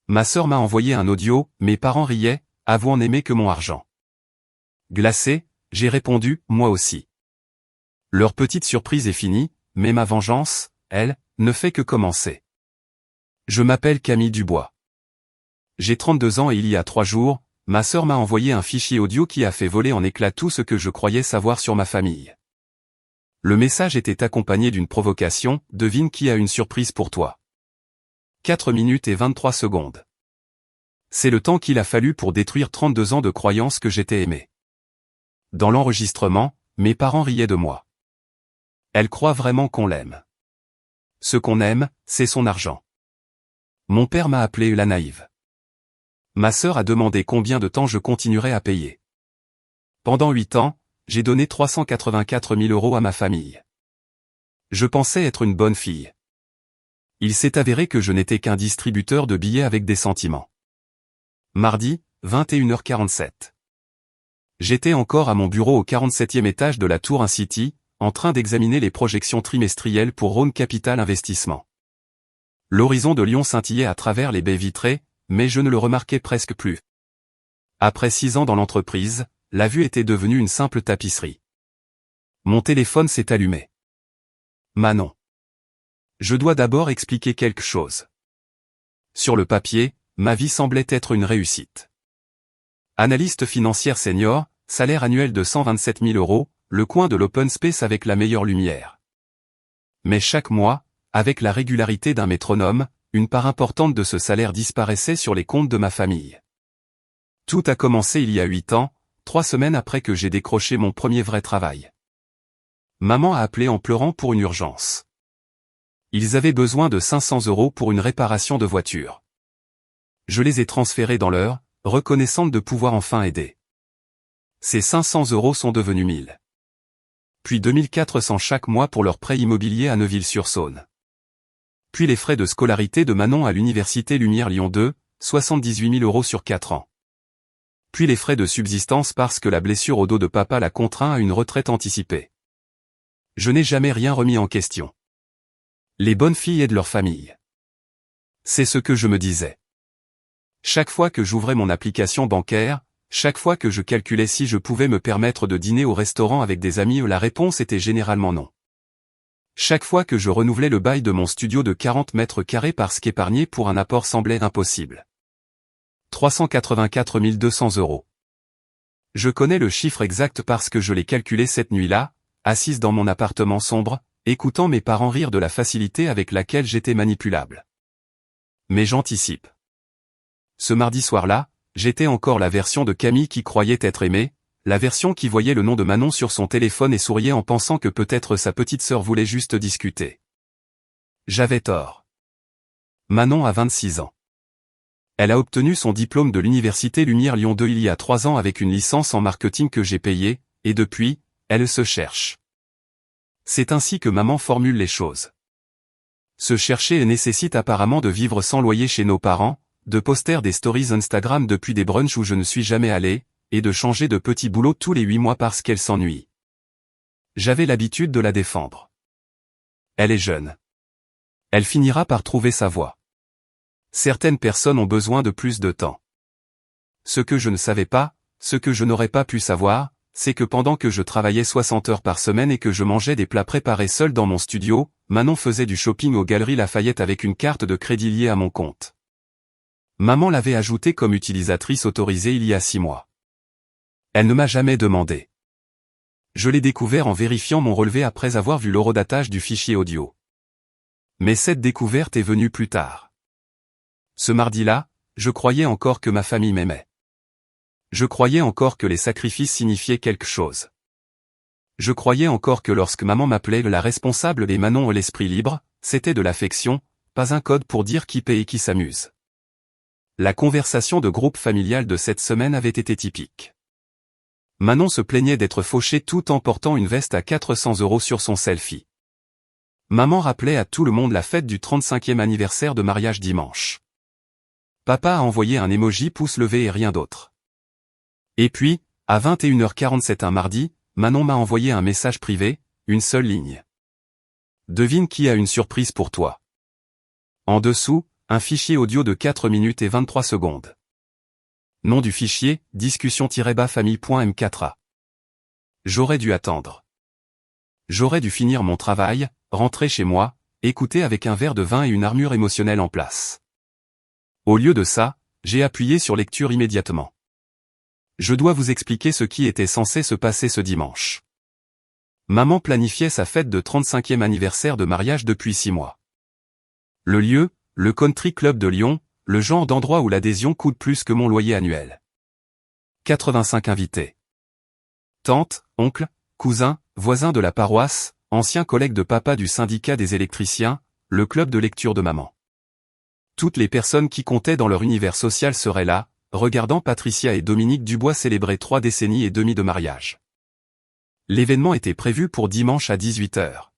Ma sœur m'a envoyé un audio, mes parents riaient, avouant n'aimer que mon argent. Glacé, j'ai répondu, moi aussi. Leur petite surprise est finie, mais ma vengeance, elle, ne fait que commencer. Je m'appelle Camille Dubois. J'ai 32 ans et il y a 3 jours, ma sœur m'a envoyé un fichier audio qui a fait voler en éclats tout ce que je croyais savoir sur ma famille. Le message était accompagné d'une provocation, devine qui a une surprise pour toi. 4 minutes et 23 secondes. C'est le temps qu'il a fallu pour détruire 32 ans de croyances que j'étais aimé. Dans l'enregistrement, mes parents riaient de moi. Elle croit vraiment qu'on l'aime. Ce qu'on aime, c'est son argent. Mon père m'a appelé la naïve. Ma sœur a demandé combien de temps je continuerais à payer. Pendant 8 ans, j'ai donné 384 000 € à ma famille. Je pensais être une bonne fille. Il s'est avéré que je n'étais qu'un distributeur de billets avec des sentiments. Mardi, 21h47. J'étais encore à mon bureau au 47e étage de la Tour Incity, en train d'examiner les projections trimestrielles pour Rhône Capital Investissement. L'horizon de Lyon scintillait à travers les baies vitrées, mais je ne le remarquais presque plus. Après 6 ans dans l'entreprise, la vue était devenue une simple tapisserie. Mon téléphone s'est allumé. Manon. Je dois d'abord expliquer quelque chose. Sur le papier, ma vie semblait être une réussite. Analyste financière senior, salaire annuel de 127 000 €, le coin de l'open space avec la meilleure lumière. Mais chaque mois, avec la régularité d'un métronome, une part importante de ce salaire disparaissait sur les comptes de ma famille. Tout a commencé il y a 8 ans, 3 semaines après que j'ai décroché mon premier vrai travail. Maman a appelé en pleurant pour une urgence. Ils avaient besoin de 500 € pour une réparation de voiture. Je les ai transférés dans l'heure, reconnaissante de pouvoir enfin aider. Ces 500 € sont devenus 1000. Puis 2400 chaque mois pour leur prêt immobilier à Neuville-sur-Saône. Puis les frais de scolarité de Manon à l'université Lumière Lyon 2, 78 000 € sur 4 ans. Puis les frais de subsistance parce que la blessure au dos de papa l'a contraint à une retraite anticipée. Je n'ai jamais rien remis en question. Les bonnes filles aident leur famille. C'est ce que je me disais. Chaque fois que j'ouvrais mon application bancaire, chaque fois que je calculais si je pouvais me permettre de dîner au restaurant avec des amis, la réponse était généralement non. Chaque fois que je renouvelais le bail de mon studio de 40 mètres carrés parce qu'épargner pour un apport semblait impossible. 384 200 €. Je connais le chiffre exact parce que je l'ai calculé cette nuit-là, assise dans mon appartement sombre, écoutant mes parents rire de la facilité avec laquelle j'étais manipulable. Mais j'anticipe. Ce mardi soir-là, j'étais encore la version de Camille qui croyait être aimée, la version qui voyait le nom de Manon sur son téléphone et souriait en pensant que peut-être sa petite sœur voulait juste discuter. J'avais tort. Manon a 26 ans. Elle a obtenu son diplôme de l'université Lumière Lyon 2 il y a 3 ans avec une licence en marketing que j'ai payée, et depuis, elle se cherche. C'est ainsi que maman formule les choses. Se chercher nécessite apparemment de vivre sans loyer chez nos parents, de poster des stories Instagram depuis des brunchs où je ne suis jamais allé, et de changer de petit boulot tous les 8 mois parce qu'elle s'ennuie. J'avais l'habitude de la défendre. Elle est jeune. Elle finira par trouver sa voie. Certaines personnes ont besoin de plus de temps. Ce que je ne savais pas, ce que je n'aurais pas pu savoir, c'est que pendant que je travaillais 60 heures par semaine et que je mangeais des plats préparés seul dans mon studio, Manon faisait du shopping aux Galeries Lafayette avec une carte de crédit liée à mon compte. Maman l'avait ajoutée comme utilisatrice autorisée il y a 6 mois. Elle ne m'a jamais demandé. Je l'ai découvert en vérifiant mon relevé après avoir vu l'horodatage du fichier audio. Mais cette découverte est venue plus tard. Ce mardi-là, je croyais encore que ma famille m'aimait. Je croyais encore que les sacrifices signifiaient quelque chose. Je croyais encore que lorsque maman m'appelait la responsable et Manon l'esprit libre, c'était de l'affection, pas un code pour dire qui paie et qui s'amuse. La conversation de groupe familial de cette semaine avait été typique. Manon se plaignait d'être fauchée tout en portant une veste à 400 € sur son selfie. Maman rappelait à tout le monde la fête du 35e anniversaire de mariage dimanche. Papa a envoyé un emoji pouce levé et rien d'autre. Et puis, à 21h47 un mardi, Manon m'a envoyé un message privé, une seule ligne. Devine qui a une surprise pour toi. En dessous, un fichier audio de 4 minutes et 23 secondes. Nom du fichier, discussion-famille.m4a. J'aurais dû attendre. J'aurais dû finir mon travail, rentrer chez moi, écouter avec un verre de vin et une armure émotionnelle en place. Au lieu de ça, j'ai appuyé sur lecture immédiatement. Je dois vous expliquer ce qui était censé se passer ce dimanche. Maman planifiait sa fête de 35e anniversaire de mariage depuis 6 mois. Le lieu, le Country Club de Lyon, le genre d'endroit où l'adhésion coûte plus que mon loyer annuel. 85 invités. Tantes, oncles, cousins, voisins de la paroisse, anciens collègues de papa du syndicat des électriciens, le club de lecture de maman. Toutes les personnes qui comptaient dans leur univers social seraient là, regardant Patricia et Dominique Dubois célébrer 3 décennies et demie de mariage. L'événement était prévu pour dimanche à 18h.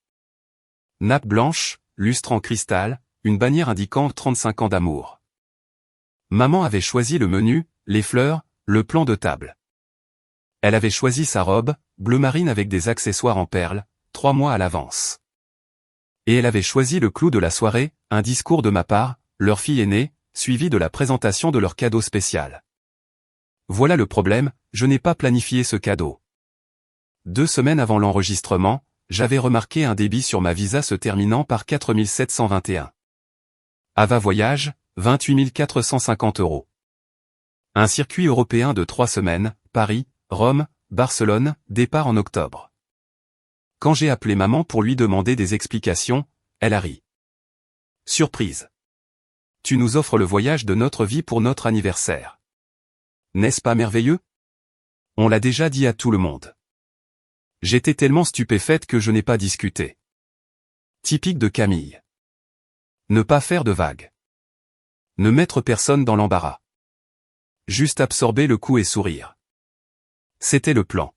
Nappe blanche, lustre en cristal, une bannière indiquant 35 ans d'amour. Maman avait choisi le menu, les fleurs, le plan de table. Elle avait choisi sa robe, bleu marine avec des accessoires en perles, 3 mois à l'avance. Et elle avait choisi le clou de la soirée, un discours de ma part, leur fille aînée, suivi de la présentation de leur cadeau spécial. Voilà le problème, je n'ai pas planifié ce cadeau. 2 semaines avant l'enregistrement, j'avais remarqué un débit sur ma visa se terminant par 4721. Ava Voyage, 28 450 €. Un circuit européen de 3 semaines, Paris, Rome, Barcelone, départ en octobre. Quand j'ai appelé maman pour lui demander des explications, elle a ri. Surprise. Tu nous offres le voyage de notre vie pour notre anniversaire. N'est-ce pas merveilleux? On l'a déjà dit à tout le monde. J'étais tellement stupéfaite que je n'ai pas discuté. Typique de Camille. Ne pas faire de vagues. Ne mettre personne dans l'embarras. Juste absorber le coup et sourire. C'était le plan.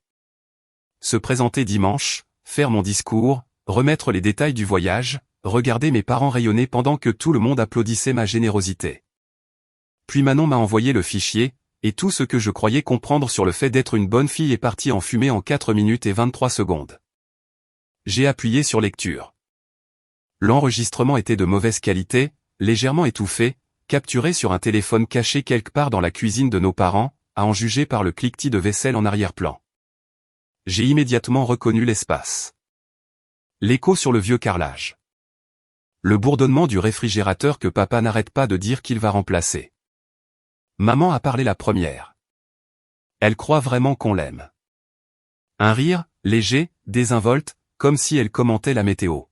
Se présenter dimanche, faire mon discours, remettre les détails du voyage, regarder mes parents rayonner pendant que tout le monde applaudissait ma générosité. Puis Manon m'a envoyé le fichier, et tout ce que je croyais comprendre sur le fait d'être une bonne fille est parti en fumée en 4 minutes et 23 secondes. J'ai appuyé sur lecture. L'enregistrement était de mauvaise qualité, légèrement étouffé, capturé sur un téléphone caché quelque part dans la cuisine de nos parents, à en juger par le cliquetis de vaisselle en arrière-plan. J'ai immédiatement reconnu l'espace. L'écho sur le vieux carrelage. Le bourdonnement du réfrigérateur que papa n'arrête pas de dire qu'il va remplacer. Maman a parlé la première. Elle croit vraiment qu'on l'aime. Un rire, léger, désinvolte, comme si elle commentait la météo.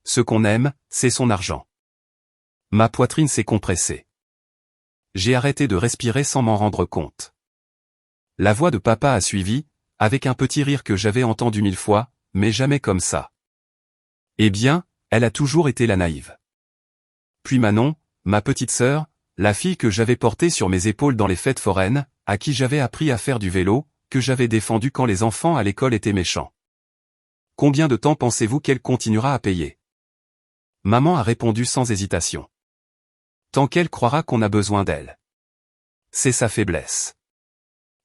Ce qu'on aime, c'est son argent. Ma poitrine s'est compressée. J'ai arrêté de respirer sans m'en rendre compte. La voix de papa a suivi, avec un petit rire que j'avais entendu 1000 fois, mais jamais comme ça. Eh bien, elle a toujours été la naïve. Puis Manon, ma petite sœur, la fille que j'avais portée sur mes épaules dans les fêtes foraines, à qui j'avais appris à faire du vélo, que j'avais défendu quand les enfants à l'école étaient méchants. Combien de temps pensez-vous qu'elle continuera à payer? Maman a répondu sans hésitation. Tant qu'elle croira qu'on a besoin d'elle. C'est sa faiblesse.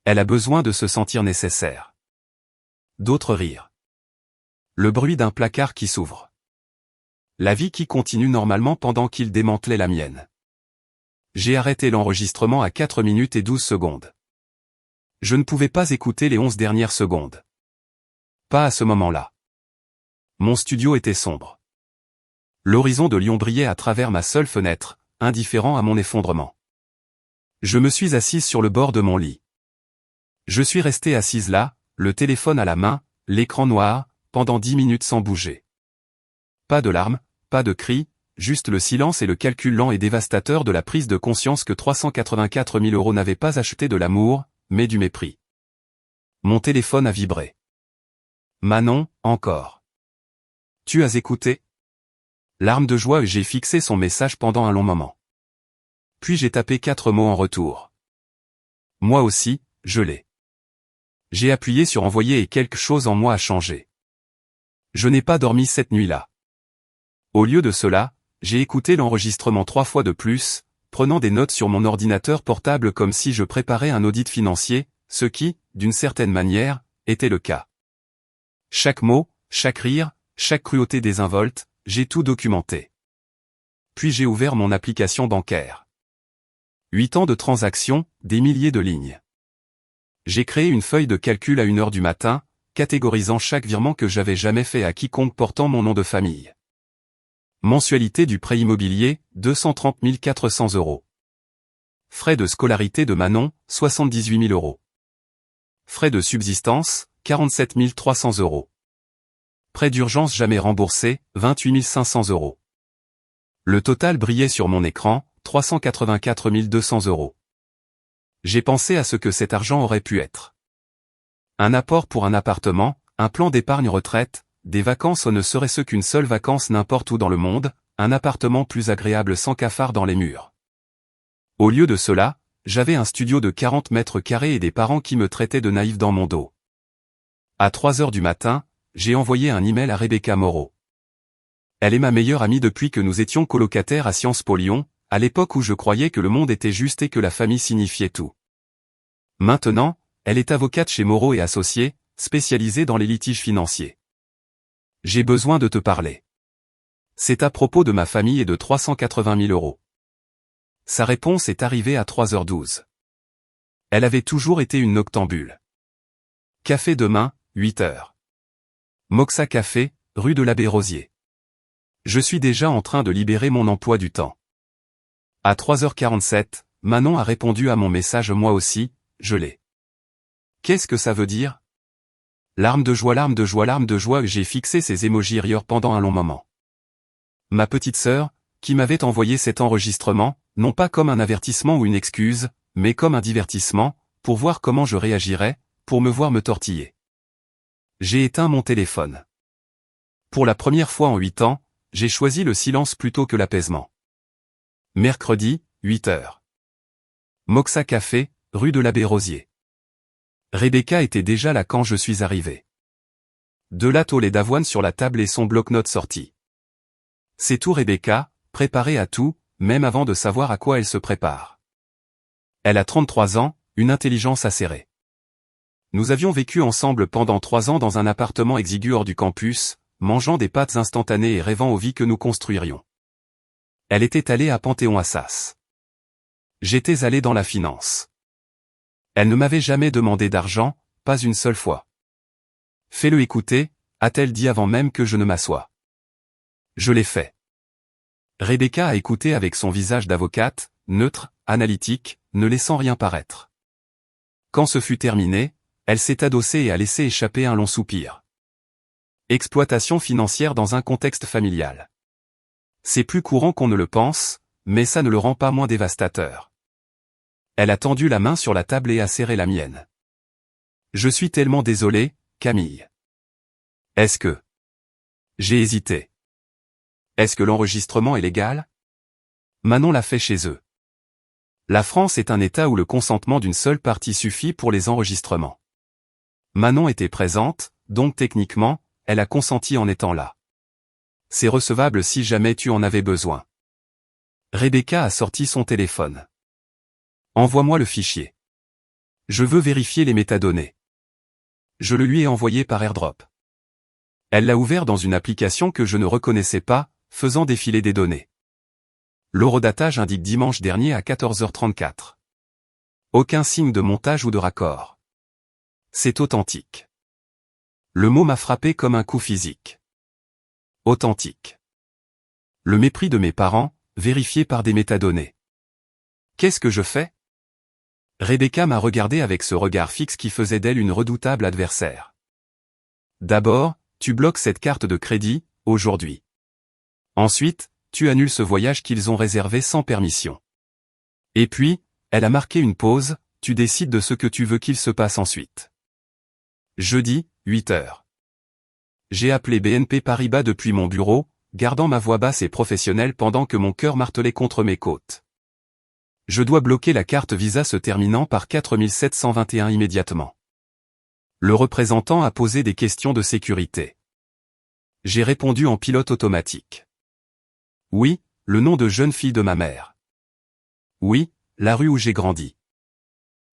Elle a besoin de se sentir nécessaire. D'autres rires. Le bruit d'un placard qui s'ouvre. La vie qui continue normalement pendant qu'il démantelait la mienne. J'ai arrêté l'enregistrement à 4 minutes et 12 secondes. Je ne pouvais pas écouter les 11 dernières secondes. Pas à ce moment-là. Mon studio était sombre. L'horizon de Lyon brillait à travers ma seule fenêtre, indifférent à mon effondrement. Je me suis assise sur le bord de mon lit. Je suis restée assise là, le téléphone à la main, l'écran noir, pendant 10 minutes sans bouger. Pas de larmes, pas de cris, juste le silence et le calcul lent et dévastateur de la prise de conscience que 384 000 € n'avaient pas acheté de l'amour, mais du mépris. Mon téléphone a vibré. Manon, encore. Tu as écouté? Larme de joie et j'ai fixé son message pendant un long moment. Puis j'ai tapé 4 mots en retour. Moi aussi, je l'ai. J'ai appuyé sur envoyer et quelque chose en moi a changé. Je n'ai pas dormi cette nuit-là. Au lieu de cela, j'ai écouté l'enregistrement 3 fois de plus, prenant des notes sur mon ordinateur portable comme si je préparais un audit financier, ce qui, d'une certaine manière, était le cas. Chaque mot, chaque rire, chaque cruauté désinvolte, j'ai tout documenté. puis j'ai ouvert mon application bancaire. 8 ans de transactions, des milliers de lignes. J'ai créé une feuille de calcul à 1 heure du matin, catégorisant chaque virement que j'avais jamais fait à quiconque portant mon nom de famille. Mensualité du prêt immobilier, 230 400 €. Frais de scolarité de Manon, 78 000 €. Frais de subsistance, 47 300 €. Prêt d'urgence jamais remboursé, 28 500 €. Le total brillait sur mon écran, 384 200 €. J'ai pensé à ce que cet argent aurait pu être. Un apport pour un appartement, un plan d'épargne retraite, des vacances ou ne serait-ce qu'une seule vacance n'importe où dans le monde, un appartement plus agréable sans cafard dans les murs. Au lieu de cela, j'avais un studio de 40 mètres carrés et des parents qui me traitaient de naïf dans mon dos. À 3 heures du matin, j'ai envoyé un email à Rebecca Moreau. Elle est ma meilleure amie depuis que nous étions colocataires à Sciences Po Lyon, à l'époque où je croyais que le monde était juste et que la famille signifiait tout. Maintenant, elle est avocate chez Moreau et Associés, spécialisée dans les litiges financiers. J'ai besoin de te parler. C'est à propos de ma famille et de 380 000 €. Sa réponse est arrivée à 3h12. Elle avait toujours été une noctambule. Café demain, 8h. Moxa Café, rue de l'Abbé Rosier. Je suis déjà en train de libérer mon emploi du temps. À 3h47, Manon a répondu à mon message moi aussi, je l'ai. Qu'est-ce que ça veut dire? Larmes de joie, larmes de joie, larmes de joie. J'ai fixé ces émojis rire pendant un long moment. Ma petite sœur, qui m'avait envoyé cet enregistrement, non pas comme un avertissement ou une excuse, mais comme un divertissement, pour voir comment je réagirais, pour me voir me tortiller. J'ai éteint mon téléphone. Pour la première fois en 8 ans, j'ai choisi le silence plutôt que l'apaisement. Mercredi, 8h. Moxa Café, rue de l'Abbé Rosier. Rebecca était déjà là quand je suis arrivé. De la tôle d'avoine sur la table et son bloc-notes sorti. C'est tout Rebecca, préparée à tout, même avant de savoir à quoi elle se prépare. Elle a 33 ans, une intelligence acérée. Nous avions vécu ensemble pendant 3 ans dans un appartement exigu hors du campus, mangeant des pâtes instantanées et rêvant aux vies que nous construirions. Elle était allée à Panthéon-Assas. J'étais allé dans la finance. Elle ne m'avait jamais demandé d'argent, pas une seule fois. Fais-le écouter, a-t-elle dit avant même que je ne m'assoie. Je l'ai fait. Rebecca a écouté avec son visage d'avocate, neutre, analytique, ne laissant rien paraître. Quand ce fut terminé, elle s'est adossée et a laissé échapper un long soupir. Exploitation financière dans un contexte familial. C'est plus courant qu'on ne le pense, mais ça ne le rend pas moins dévastateur. Elle a tendu la main sur la table et a serré la mienne. Je suis tellement désolé, Camille. Est-ce que... J'ai hésité. Est-ce que l'enregistrement est légal? Manon l'a fait chez eux. La France est un État où le consentement d'une seule partie suffit pour les enregistrements. Manon était présente, donc techniquement, elle a consenti en étant là. C'est recevable si jamais tu en avais besoin. Rebecca a sorti son téléphone. Envoie-moi le fichier. Je veux vérifier les métadonnées. Je le lui ai envoyé par AirDrop. Elle l'a ouvert dans une application que je ne reconnaissais pas, faisant défiler des données. L'horodatage indique dimanche dernier à 14h34. Aucun signe de montage ou de raccord. C'est authentique. Le mot m'a frappé comme un coup physique. Authentique. Le mépris de mes parents, vérifié par des métadonnées. Qu'est-ce que je fais? Rebecca m'a regardé avec ce regard fixe qui faisait d'elle une redoutable adversaire. D'abord, tu bloques cette carte de crédit, aujourd'hui. Ensuite, tu annules ce voyage qu'ils ont réservé sans permission. Et puis, elle a marqué une pause, tu décides de ce que tu veux qu'il se passe ensuite. Jeudi, 8h. J'ai appelé BNP Paribas depuis mon bureau, gardant ma voix basse et professionnelle pendant que mon cœur martelait contre mes côtes. Je dois bloquer la carte Visa se terminant par 4721 immédiatement. Le représentant a posé des questions de sécurité. J'ai répondu en pilote automatique. Oui, le nom de jeune fille de ma mère. Oui, la rue où j'ai grandi.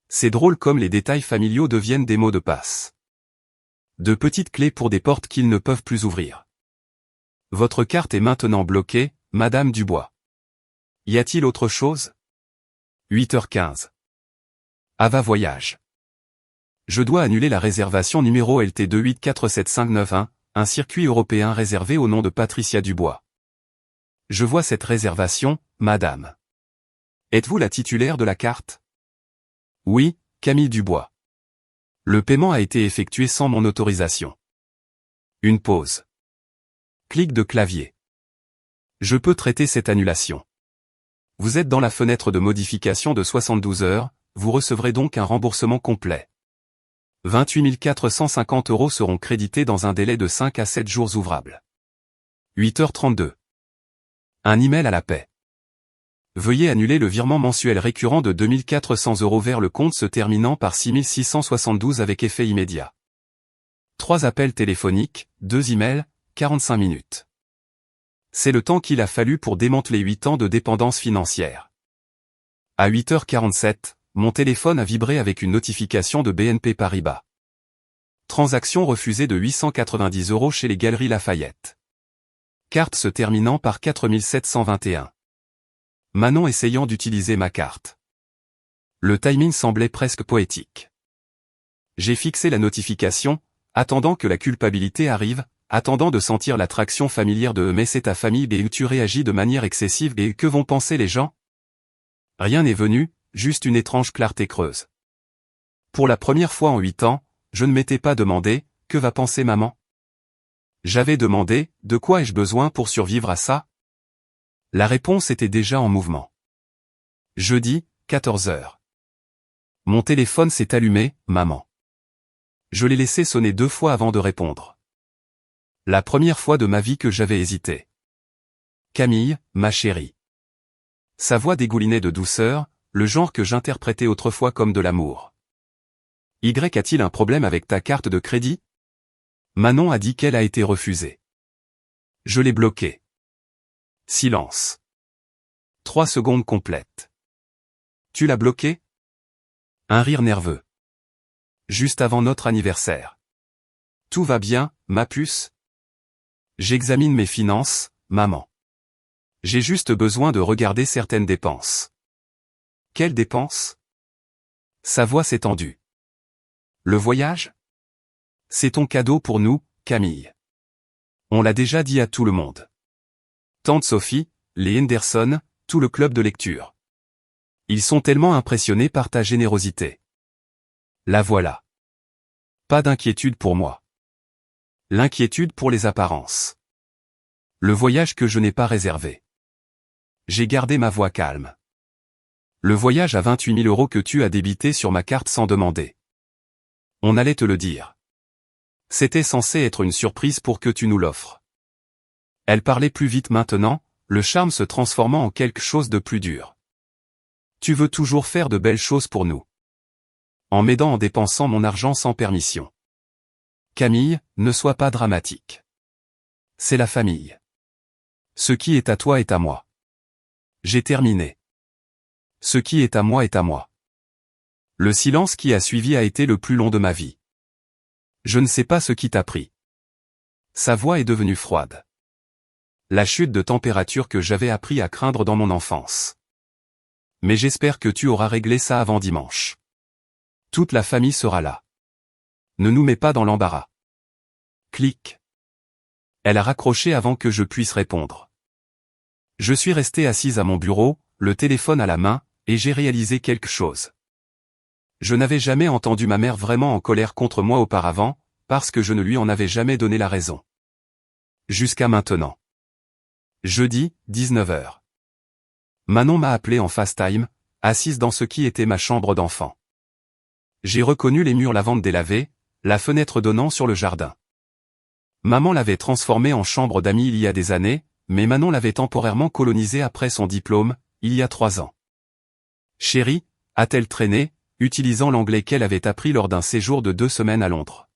C'est drôle comme les détails familiaux deviennent des mots de passe. De petites clés pour des portes qu'ils ne peuvent plus ouvrir. Votre carte est maintenant bloquée, Madame Dubois. Y a-t-il autre chose? 8h15. Ava Voyage. Je dois annuler la réservation numéro LT 2847591, un circuit européen réservé au nom de Patricia Dubois. Je vois cette réservation, madame. Êtes-vous la titulaire de la carte? Oui, Camille Dubois. Le paiement a été effectué sans mon autorisation. Une pause. Clic de clavier. Je peux traiter cette annulation. Vous êtes dans la fenêtre de modification de 72 heures, vous recevrez donc un remboursement complet. 28 450 € seront crédités dans un délai de 5 à 7 jours ouvrables. 8h32. Un email à la paix. Veuillez annuler le virement mensuel récurrent de 2400 € vers le compte se terminant par 6672 avec effet immédiat. 3 appels téléphoniques, 2 emails, 45 minutes. C'est le temps qu'il a fallu pour démanteler 8 ans de dépendance financière. À 8h47, mon téléphone a vibré avec une notification de BNP Paribas. Transaction refusée de 890 € chez les Galeries Lafayette. Carte se terminant par 4721. Manon essayant d'utiliser ma carte. Le timing semblait presque poétique. J'ai fixé la notification, attendant que la culpabilité arrive, attendant de sentir l'attraction familière de « mais c'est ta famille » et tu réagis de manière excessive et que vont penser les gens? Rien n'est venu, juste une étrange clarté creuse. Pour la première fois en 8 ans, je ne m'étais pas demandé « que va penser maman ?» J'avais demandé « de quoi ai-je besoin pour survivre à ça ?» La réponse était déjà en mouvement. Jeudi, 14h. Mon téléphone s'est allumé, maman. Je l'ai laissé sonner 2 fois avant de répondre. La première fois de ma vie que j'avais hésité. Camille, ma chérie. Sa voix dégoulinait de douceur, le genre que j'interprétais autrefois comme de l'amour. Y a-t-il un problème avec ta carte de crédit? Manon a dit qu'elle a été refusée. Je l'ai bloquée. Silence. 3 secondes complètes. Tu l'as bloquée? Un rire nerveux. Juste avant notre anniversaire. Tout va bien, ma puce? J'examine mes finances, maman. J'ai juste besoin de regarder certaines dépenses. Quelles dépenses? Sa voix s'est tendue. Le voyage? C'est ton cadeau pour nous, Camille. On l'a déjà dit à tout le monde. Tante Sophie, les Henderson, tout le club de lecture. Ils sont tellement impressionnés par ta générosité. La voilà. Pas d'inquiétude pour moi. L'inquiétude pour les apparences. Le voyage que je n'ai pas réservé. J'ai gardé ma voix calme. Le voyage à 28 000 € que tu as débité sur ma carte sans demander. On allait te le dire. C'était censé être une surprise pour que tu nous l'offres. Elle parlait plus vite maintenant, le charme se transformant en quelque chose de plus dur. Tu veux toujours faire de belles choses pour nous. En m'aidant en dépensant mon argent sans permission. Camille, ne sois pas dramatique. C'est la famille. Ce qui est à toi est à moi. J'ai terminé. Ce qui est à moi est à moi. Le silence qui a suivi a été le plus long de ma vie. Je ne sais pas ce qui t'a pris. Sa voix est devenue froide. La chute de température que j'avais appris à craindre dans mon enfance. Mais j'espère que tu auras réglé ça avant dimanche. Toute la famille sera là. Ne nous mets pas dans l'embarras. Clic. Elle a raccroché avant que je puisse répondre. Je suis resté assise à mon bureau, le téléphone à la main, et j'ai réalisé quelque chose. Je n'avais jamais entendu ma mère vraiment en colère contre moi auparavant, parce que je ne lui en avais jamais donné la raison. Jusqu'à maintenant. Jeudi, 19h. Manon m'a appelé en FaceTime, assise dans ce qui était ma chambre d'enfant. J'ai reconnu les murs lavande délavés, la fenêtre donnant sur le jardin. Maman l'avait transformée en chambre d'amis il y a des années, mais Manon l'avait temporairement colonisée après son diplôme, il y a 3 ans. Chérie, a-t-elle traîné, utilisant l'anglais qu'elle avait appris lors d'un séjour de 2 semaines à Londres.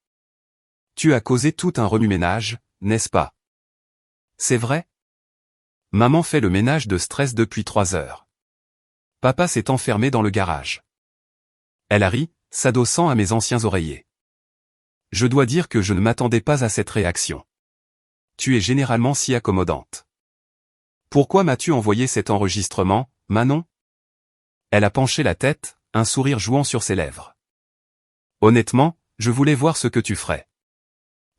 Tu as causé tout un remue-ménage, n'est-ce pas? C'est vrai? Maman fait le ménage de stress depuis 3 heures. Papa s'est enfermé dans le garage. Elle a ri, s'adossant à mes anciens oreillers. Je dois dire que je ne m'attendais pas à cette réaction. Tu es généralement si accommodante. Pourquoi m'as-tu envoyé cet enregistrement, Manon? Elle a penché la tête, un sourire jouant sur ses lèvres. Honnêtement, je voulais voir ce que tu ferais.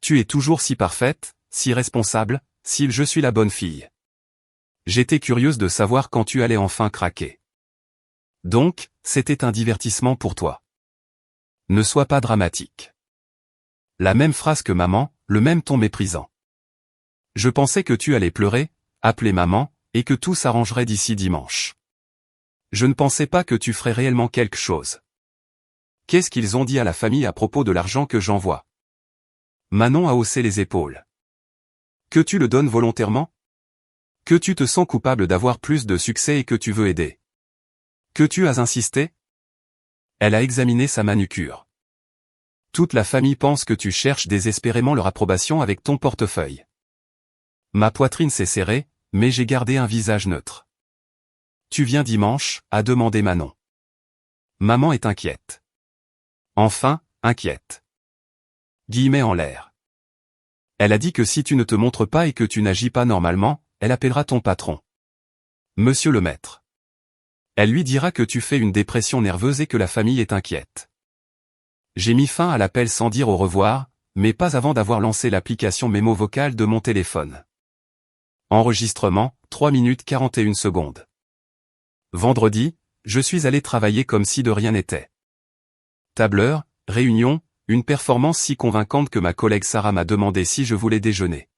Tu es toujours si parfaite, si responsable, si je suis la bonne fille. J'étais curieuse de savoir quand tu allais enfin craquer. Donc, c'était un divertissement pour toi. Ne sois pas dramatique. La même phrase que maman, le même ton méprisant. Je pensais que tu allais pleurer, appeler maman, et que tout s'arrangerait d'ici dimanche. Je ne pensais pas que tu ferais réellement quelque chose. Qu'est-ce qu'ils ont dit à la famille à propos de l'argent que j'envoie? Manon a haussé les épaules. Que tu le donnes volontairement? Que tu te sens coupable d'avoir plus de succès et que tu veux aider? Que tu as insisté? Elle a examiné sa manucure. Toute la famille pense que tu cherches désespérément leur approbation avec ton portefeuille. Ma poitrine s'est serrée, mais j'ai gardé un visage neutre. Tu viens dimanche, a demandé Manon. Maman est inquiète. Enfin, inquiète. Guillemets en l'air. Elle a dit que si tu ne te montres pas et que tu n'agis pas normalement, elle appellera ton patron. Monsieur le maître. Elle lui dira que tu fais une dépression nerveuse et que la famille est inquiète. J'ai mis fin à l'appel sans dire au revoir, mais pas avant d'avoir lancé l'application mémo vocale de mon téléphone. Enregistrement, 3 minutes 41 secondes. Vendredi, je suis allé travailler comme si de rien n'était. Tableur, réunion, une performance si convaincante que ma collègue Sarah m'a demandé si je voulais déjeuner.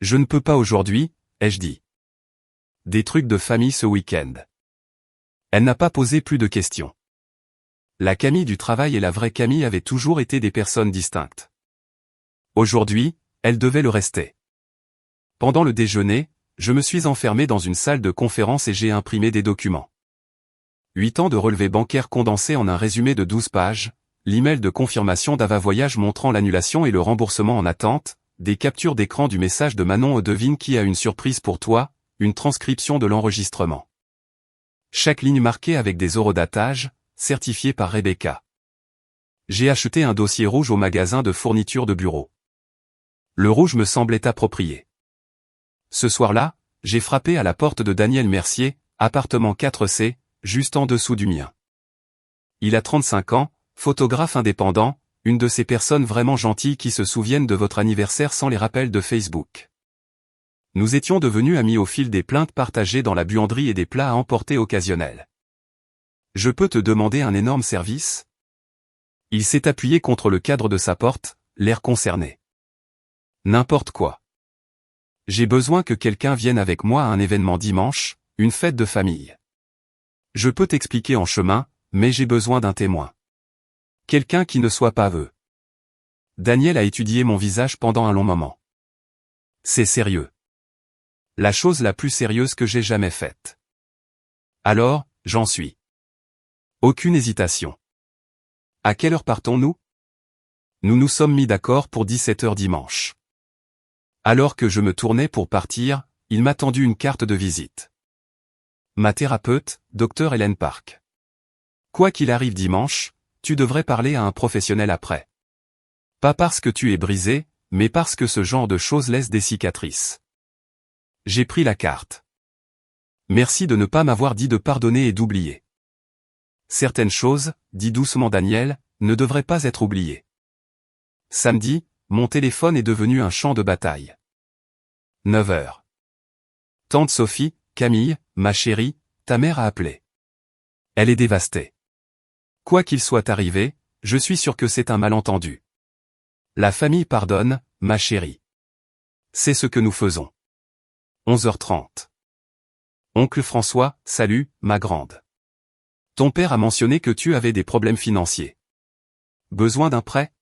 Je ne peux pas aujourd'hui, ai-je dit. Des trucs de famille ce week-end. Elle n'a pas posé plus de questions. La Camille du travail et la vraie Camille avaient toujours été des personnes distinctes. Aujourd'hui, elle devait le rester. Pendant le déjeuner, je me suis enfermé dans une salle de conférence et j'ai imprimé des documents. 8 ans de relevés bancaires condensés en un résumé de 12 pages, l'email de confirmation d'Ava Voyage montrant l'annulation et le remboursement en attente, des captures d'écran du message de Manon devine qui a une surprise pour toi, une transcription de l'enregistrement. Chaque ligne marquée avec des horodatage, certifié par Rebecca. J'ai acheté un dossier rouge au magasin de fourniture de bureau. Le rouge me semblait approprié. Ce soir-là, j'ai frappé à la porte de Daniel Mercier, appartement 4C, juste en dessous du mien. Il a 35 ans, photographe indépendant, une de ces personnes vraiment gentilles qui se souviennent de votre anniversaire sans les rappels de Facebook. Nous étions devenus amis au fil des plaintes partagées dans la buanderie et des plats à emporter occasionnels. Je peux te demander un énorme service? Il s'est appuyé contre le cadre de sa porte, l'air concerné. N'importe quoi. J'ai besoin que quelqu'un vienne avec moi à un événement dimanche, une fête de famille. Je peux t'expliquer en chemin, mais j'ai besoin d'un témoin. Quelqu'un qui ne soit pas aveu. Daniel a étudié mon visage pendant un long moment. C'est sérieux. La chose la plus sérieuse que j'ai jamais faite. Alors, j'en suis. Aucune hésitation. À quelle heure partons-nous? Nous nous sommes mis d'accord pour 17h dimanche. Alors que je me tournais pour partir, il m'a tendu une carte de visite. Ma thérapeute, Dr Hélène Park. Quoi qu'il arrive dimanche, tu devrais parler à un professionnel après. Pas parce que tu es brisé, mais parce que ce genre de choses laisse des cicatrices. J'ai pris la carte. Merci de ne pas m'avoir dit de pardonner et d'oublier. Certaines choses, dit doucement Daniel, ne devraient pas être oubliées. Samedi, mon téléphone est devenu un champ de bataille. 9h. Tante Sophie, Camille, ma chérie, ta mère a appelé. Elle est dévastée. Quoi qu'il soit arrivé, je suis sûr que c'est un malentendu. La famille pardonne, ma chérie. C'est ce que nous faisons. 11h30. Oncle François, salut, ma grande. Ton père a mentionné que tu avais des problèmes financiers. Besoin d'un prêt?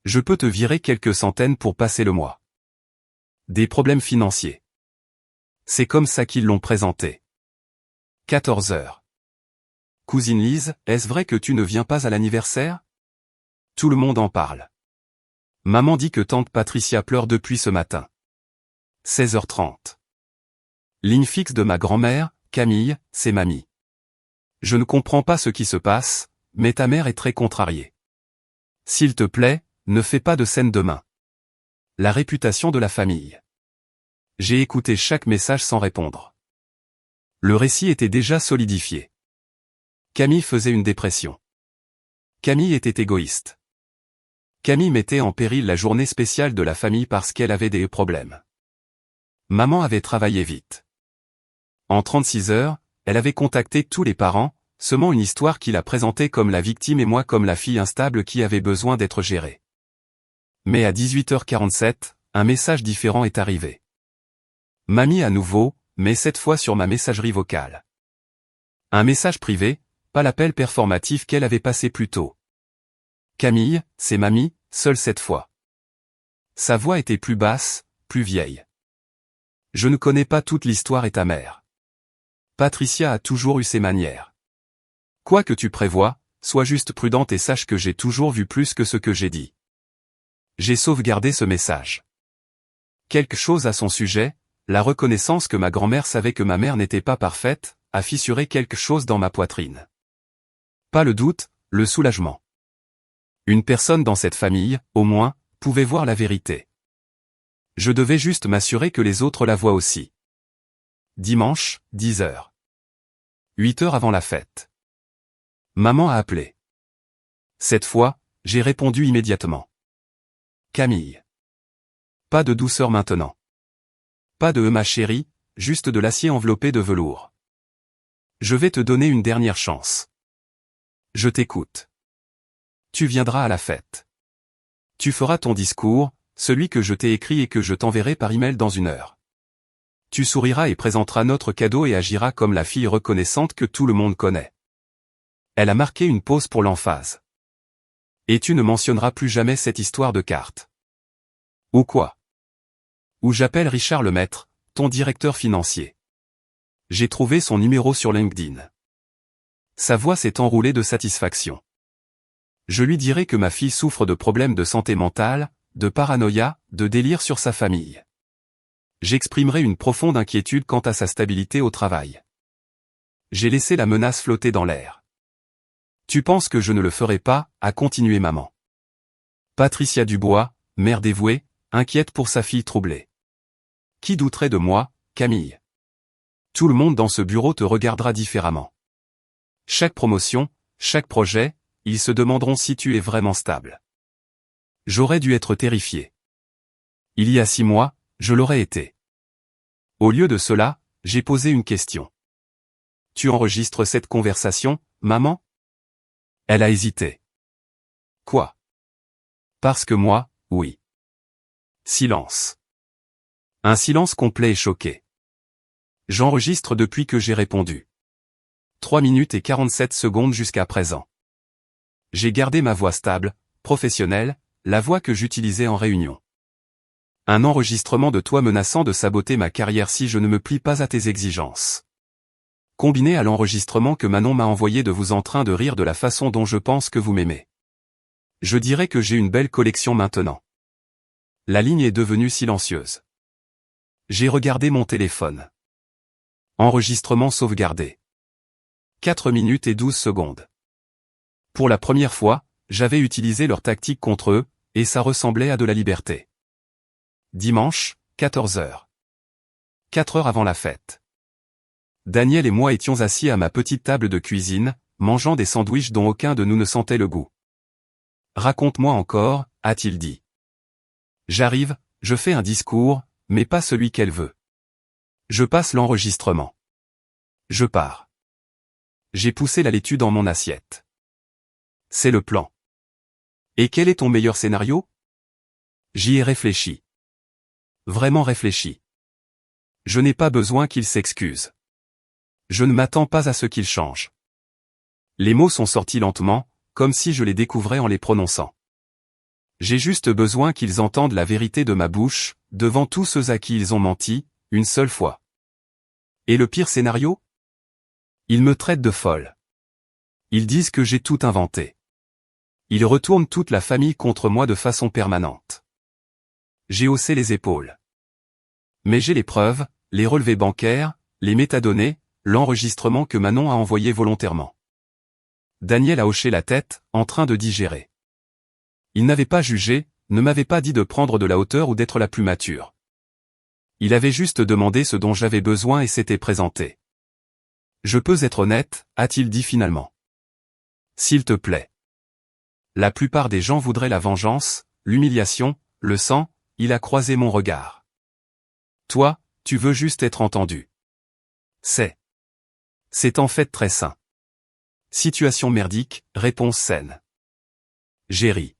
Je peux te virer quelques centaines pour passer le mois. Des problèmes financiers. C'est comme ça qu'ils l'ont présenté. 14h. Cousine Lise, est-ce vrai que tu ne viens pas à l'anniversaire? Tout le monde en parle. Maman dit que tante Patricia pleure depuis ce matin. 16h30. Ligne fixe de ma grand-mère, Camille, c'est mamie. Je ne comprends pas ce qui se passe, mais ta mère est très contrariée. S'il te plaît, ne fais pas de scène demain. La réputation de la famille. J'ai écouté chaque message sans répondre. Le récit était déjà solidifié. Camille faisait une dépression. Camille était égoïste. Camille mettait en péril la journée spéciale de la famille parce qu'elle avait des problèmes. Maman avait travaillé vite. En 36 heures, elle avait contacté tous les parents, semant une histoire qui la présentait comme la victime et moi comme la fille instable qui avait besoin d'être gérée. Mais à 18h47, un message différent est arrivé. Mamie à nouveau, mais cette fois sur ma messagerie vocale. Un message privé, pas l'appel performatif qu'elle avait passé plus tôt. Camille, c'est mamie, seule cette fois. Sa voix était plus basse, plus vieille. Je ne connais pas toute l'histoire et ta mère. Patricia a toujours eu ses manières. Quoi que tu prévois, sois juste prudente et sache que j'ai toujours vu plus que ce que j'ai dit. J'ai sauvegardé ce message. Quelque chose à son sujet, la reconnaissance que ma grand-mère savait que ma mère n'était pas parfaite, a fissuré quelque chose dans ma poitrine. Pas le doute, le soulagement. Une personne dans cette famille, au moins, pouvait voir la vérité. Je devais juste m'assurer que les autres la voient aussi. Dimanche, 10h. 8h avant la fête. Maman a appelé. Cette fois, j'ai répondu immédiatement. Camille. Pas de douceur maintenant. Pas de ma chérie, juste de l'acier enveloppé de velours. Je vais te donner une dernière chance. Je t'écoute. Tu viendras à la fête. Tu feras ton discours, celui que je t'ai écrit et que je t'enverrai par email dans 1 heure. Tu souriras et présenteras notre cadeau et agiras comme la fille reconnaissante que tout le monde connaît. Elle a marqué une pause pour l'emphase. Et tu ne mentionneras plus jamais cette histoire de carte. Ou quoi? Ou j'appelle Richard Lemaître, ton directeur financier. J'ai trouvé son numéro sur LinkedIn. Sa voix s'est enroulée de satisfaction. Je lui dirai que ma fille souffre de problèmes de santé mentale, de paranoïa, de délire sur sa famille. J'exprimerai une profonde inquiétude quant à sa stabilité au travail. J'ai laissé la menace flotter dans l'air. Tu penses que je ne le ferai pas, a continué maman. Patricia Dubois, mère dévouée, inquiète pour sa fille troublée. Qui douterait de moi, Camille? Tout le monde dans ce bureau te regardera différemment. Chaque promotion, chaque projet, ils se demanderont si tu es vraiment stable. J'aurais dû être terrifié. Il y a 6 mois, je l'aurais été. Au lieu de cela, j'ai posé une question. Tu enregistres cette conversation, maman? Elle a hésité. Quoi? Parce que moi, oui. Silence. Un silence complet et choqué. J'enregistre depuis que j'ai répondu. 3 minutes et 47 secondes jusqu'à présent. J'ai gardé ma voix stable, professionnelle, la voix que j'utilisais en réunion. Un enregistrement de toi menaçant de saboter ma carrière si je ne me plie pas à tes exigences. Combiné à l'enregistrement que Manon m'a envoyé de vous en train de rire de la façon dont je pense que vous m'aimez. Je dirais que j'ai une belle collection maintenant. La ligne est devenue silencieuse. J'ai regardé mon téléphone. Enregistrement sauvegardé. 4 minutes et 12 secondes. Pour la première fois, j'avais utilisé leur tactique contre eux, et ça ressemblait à de la liberté. Dimanche, 14h. 4 heures avant la fête. Daniel et moi étions assis à ma petite table de cuisine, mangeant des sandwichs dont aucun de nous ne sentait le goût. Raconte-moi encore, a-t-il dit. J'arrive, je fais un discours, mais pas celui qu'elle veut. Je passe l'enregistrement. Je pars. J'ai poussé la laitue dans mon assiette. C'est le plan. Et quel est ton meilleur scénario? J'y ai réfléchi. Vraiment réfléchi. Je n'ai pas besoin qu'il s'excuse. Je ne m'attends pas à ce qu'il change. Les mots sont sortis lentement, comme si je les découvrais en les prononçant. J'ai juste besoin qu'ils entendent la vérité de ma bouche, devant tous ceux à qui ils ont menti, une seule fois. Et le pire scénario? Ils me traitent de folle. Ils disent que j'ai tout inventé. Ils retournent toute la famille contre moi de façon permanente. J'ai haussé les épaules. Mais j'ai les preuves, les relevés bancaires, les métadonnées, l'enregistrement que Manon a envoyé volontairement. Daniel a hoché la tête, en train de digérer. Il n'avait pas jugé, ne m'avait pas dit de prendre de la hauteur ou d'être la plus mature. Il avait juste demandé ce dont j'avais besoin et s'était présenté. Je peux être honnête, a-t-il dit finalement. S'il te plaît. La plupart des gens voudraient la vengeance, l'humiliation, le sang, il a croisé mon regard. Toi, tu veux juste être entendu. C'est en fait très sain. Situation merdique, réponse saine. J'ai ri.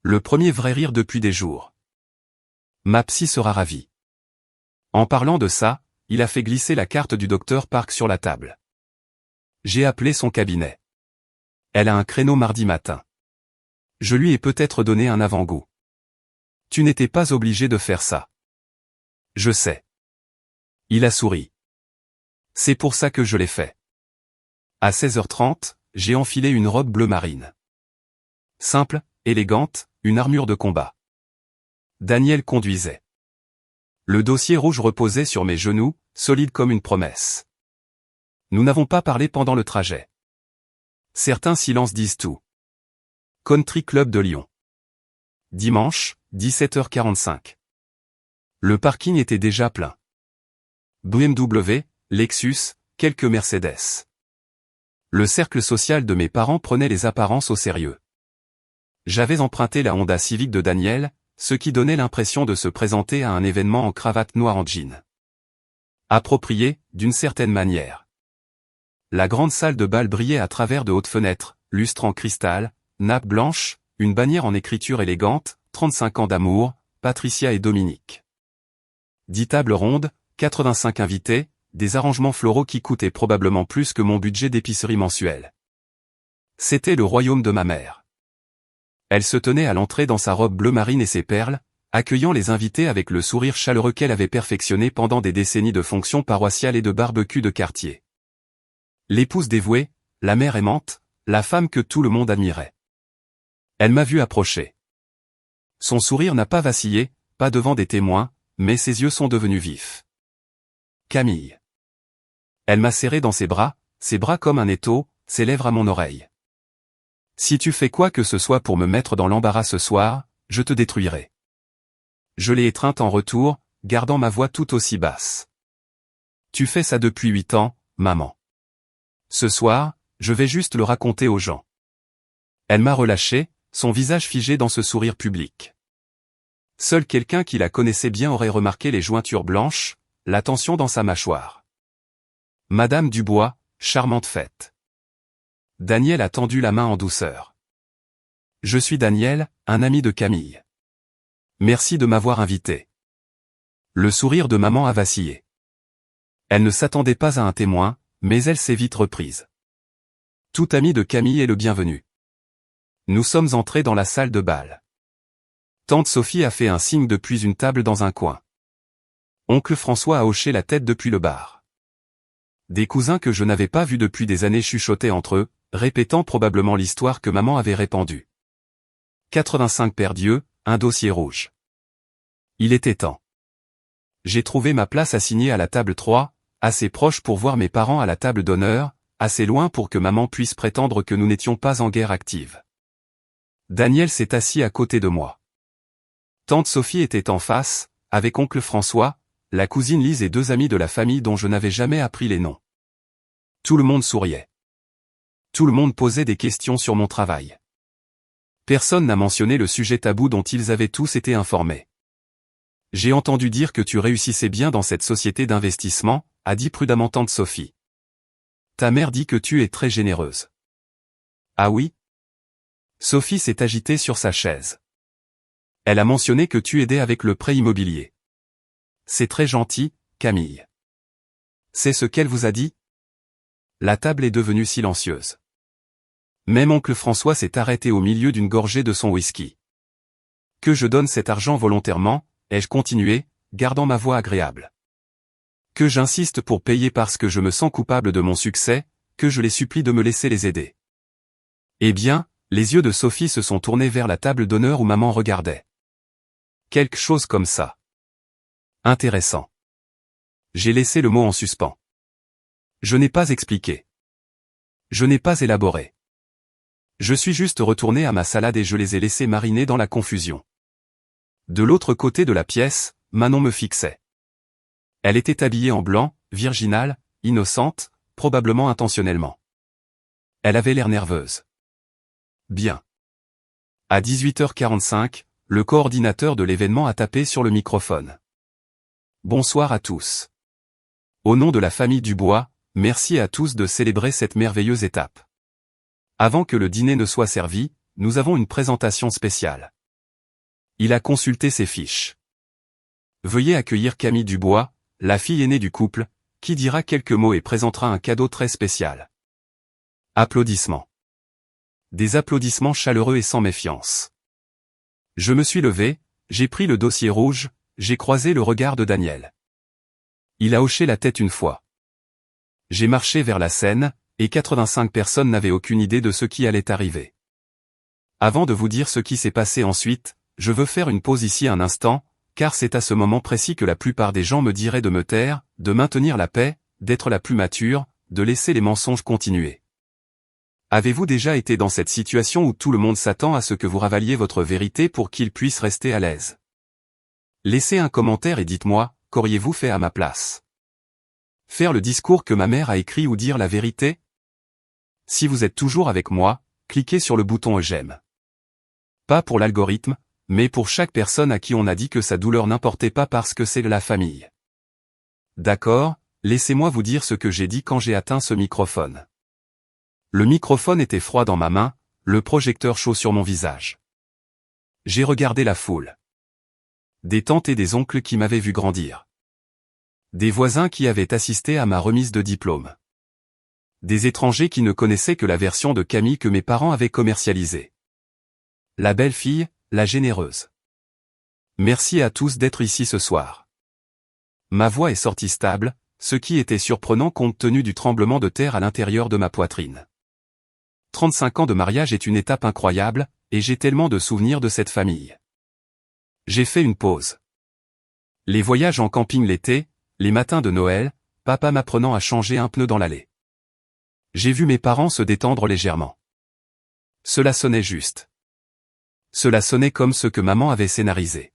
Le premier vrai rire depuis des jours. Ma psy sera ravie. En parlant de ça, il a fait glisser la carte du docteur Park sur la table. J'ai appelé son cabinet. Elle a un créneau mardi matin. Je lui ai peut-être donné un avant-goût. Tu n'étais pas obligé de faire ça. Je sais. Il a souri. C'est pour ça que je l'ai fait. À 16h30, j'ai enfilé une robe bleu marine. Simple, élégante, une armure de combat. Daniel conduisait. Le dossier rouge reposait sur mes genoux, solide comme une promesse. Nous n'avons pas parlé pendant le trajet. Certains silences disent tout. Country Club de Lyon. Dimanche, 17h45. Le parking était déjà plein. BMW, Lexus, quelques Mercedes. Le cercle social de mes parents prenait les apparences au sérieux. J'avais emprunté la Honda Civic de Daniel, ce qui donnait l'impression de se présenter à un événement en cravate noire en jean. Approprié, d'une certaine manière. La grande salle de bal brillait à travers de hautes fenêtres, lustres en cristal, nappe blanche, une bannière en écriture élégante, 35 ans d'amour, Patricia et Dominique. 10 tables rondes, 85 invités, des arrangements floraux qui coûtaient probablement plus que mon budget d'épicerie mensuel. C'était le royaume de ma mère. Elle se tenait à l'entrée dans sa robe bleu marine et ses perles, accueillant les invités avec le sourire chaleureux qu'elle avait perfectionné pendant des décennies de fonctions paroissiales et de barbecue de quartier. L'épouse dévouée, la mère aimante, la femme que tout le monde admirait. Elle m'a vu approcher. Son sourire n'a pas vacillé, pas devant des témoins, mais ses yeux sont devenus vifs. Camille. Elle m'a serré dans ses bras comme un étau, ses lèvres à mon oreille. Si tu fais quoi que ce soit pour me mettre dans l'embarras ce soir, je te détruirai. Je l'ai étreinte en retour, gardant ma voix tout aussi basse. Tu fais ça depuis 8 ans, maman. Ce soir, je vais juste le raconter aux gens. Elle m'a relâché, son visage figé dans ce sourire public. Seul quelqu'un qui la connaissait bien aurait remarqué les jointures blanches, la tension dans sa mâchoire. Madame Dubois, charmante fête. Daniel a tendu la main en douceur. Je suis Daniel, un ami de Camille. Merci de m'avoir invité. Le sourire de maman a vacillé. Elle ne s'attendait pas à un témoin, mais elle s'est vite reprise. Tout ami de Camille est le bienvenu. Nous sommes entrés dans la salle de bal. Tante Sophie a fait un signe depuis une table dans un coin. Oncle François a hoché la tête depuis le bar. Des cousins que je n'avais pas vus depuis des années chuchotaient entre eux, répétant probablement l'histoire que maman avait répandue. 85 paires d'yeux, un dossier rouge. Il était temps. J'ai trouvé ma place assignée à la table 3, assez proche pour voir mes parents à la table d'honneur, assez loin pour que maman puisse prétendre que nous n'étions pas en guerre active. Daniel s'est assis à côté de moi. Tante Sophie était en face, avec oncle François, la cousine Lise et 2 amis de la famille dont je n'avais jamais appris les noms. Tout le monde souriait. Tout le monde posait des questions sur mon travail. Personne n'a mentionné le sujet tabou dont ils avaient tous été informés. J'ai entendu dire que tu réussissais bien dans cette société d'investissement, a dit prudemment tante Sophie. Ta mère dit que tu es très généreuse. Ah oui? Sophie s'est agitée sur sa chaise. Elle a mentionné que tu aidais avec le prêt immobilier. C'est très gentil, Camille. C'est ce qu'elle vous a dit? La table est devenue silencieuse. Même oncle François s'est arrêté au milieu d'une gorgée de son whisky. Que je donne cet argent volontairement, ai-je continué, gardant ma voix agréable. Que j'insiste pour payer parce que je me sens coupable de mon succès, que je les supplie de me laisser les aider. Eh bien, les yeux de Sophie se sont tournés vers la table d'honneur où maman regardait. Quelque chose comme ça. Intéressant. J'ai laissé le mot en suspens. Je n'ai pas expliqué. Je n'ai pas élaboré. Je suis juste retourné à ma salade et je les ai laissés mariner dans la confusion. De l'autre côté de la pièce, Manon me fixait. Elle était habillée en blanc, virginale, innocente, probablement intentionnellement. Elle avait l'air nerveuse. Bien. À 18h45, le coordinateur de l'événement a tapé sur le microphone. Bonsoir à tous. Au nom de la famille Dubois, merci à tous de célébrer cette merveilleuse étape. Avant que le dîner ne soit servi, nous avons une présentation spéciale. Il a consulté ses fiches. Veuillez accueillir Camille Dubois, la fille aînée du couple, qui dira quelques mots et présentera un cadeau très spécial. Applaudissements. Des applaudissements chaleureux et sans méfiance. Je me suis levé, j'ai pris le dossier rouge, j'ai croisé le regard de Daniel. Il a hoché la tête une fois. J'ai marché vers la scène, et 85 personnes n'avaient aucune idée de ce qui allait arriver. Avant de vous dire ce qui s'est passé ensuite, je veux faire une pause ici un instant, car c'est à ce moment précis que la plupart des gens me diraient de me taire, de maintenir la paix, d'être la plus mature, de laisser les mensonges continuer. Avez-vous déjà été dans cette situation où tout le monde s'attend à ce que vous ravaliez votre vérité pour qu'il puisse rester à l'aise? Laissez un commentaire et dites-moi, qu'auriez-vous fait à ma place? Faire le discours que ma mère a écrit ou dire la vérité? Si vous êtes toujours avec moi, cliquez sur le bouton j'aime. Pas pour l'algorithme, mais pour chaque personne à qui on a dit que sa douleur n'importait pas parce que c'est la famille. D'accord, laissez-moi vous dire ce que j'ai dit quand j'ai atteint ce microphone. Le microphone était froid dans ma main, le projecteur chaud sur mon visage. J'ai regardé la foule. Des tantes et des oncles qui m'avaient vu grandir. Des voisins qui avaient assisté à ma remise de diplôme. Des étrangers qui ne connaissaient que la version de Camille que mes parents avaient commercialisée. La belle fille, la généreuse. Merci à tous d'être ici ce soir. Ma voix est sortie stable, ce qui était surprenant compte tenu du tremblement de terre à l'intérieur de ma poitrine. 35 ans de mariage est une étape incroyable, et j'ai tellement de souvenirs de cette famille. J'ai fait une pause. Les voyages en camping l'été, les matins de Noël, papa m'apprenant à changer un pneu dans l'allée. J'ai vu mes parents se détendre légèrement. Cela sonnait juste. Cela sonnait comme ce que maman avait scénarisé.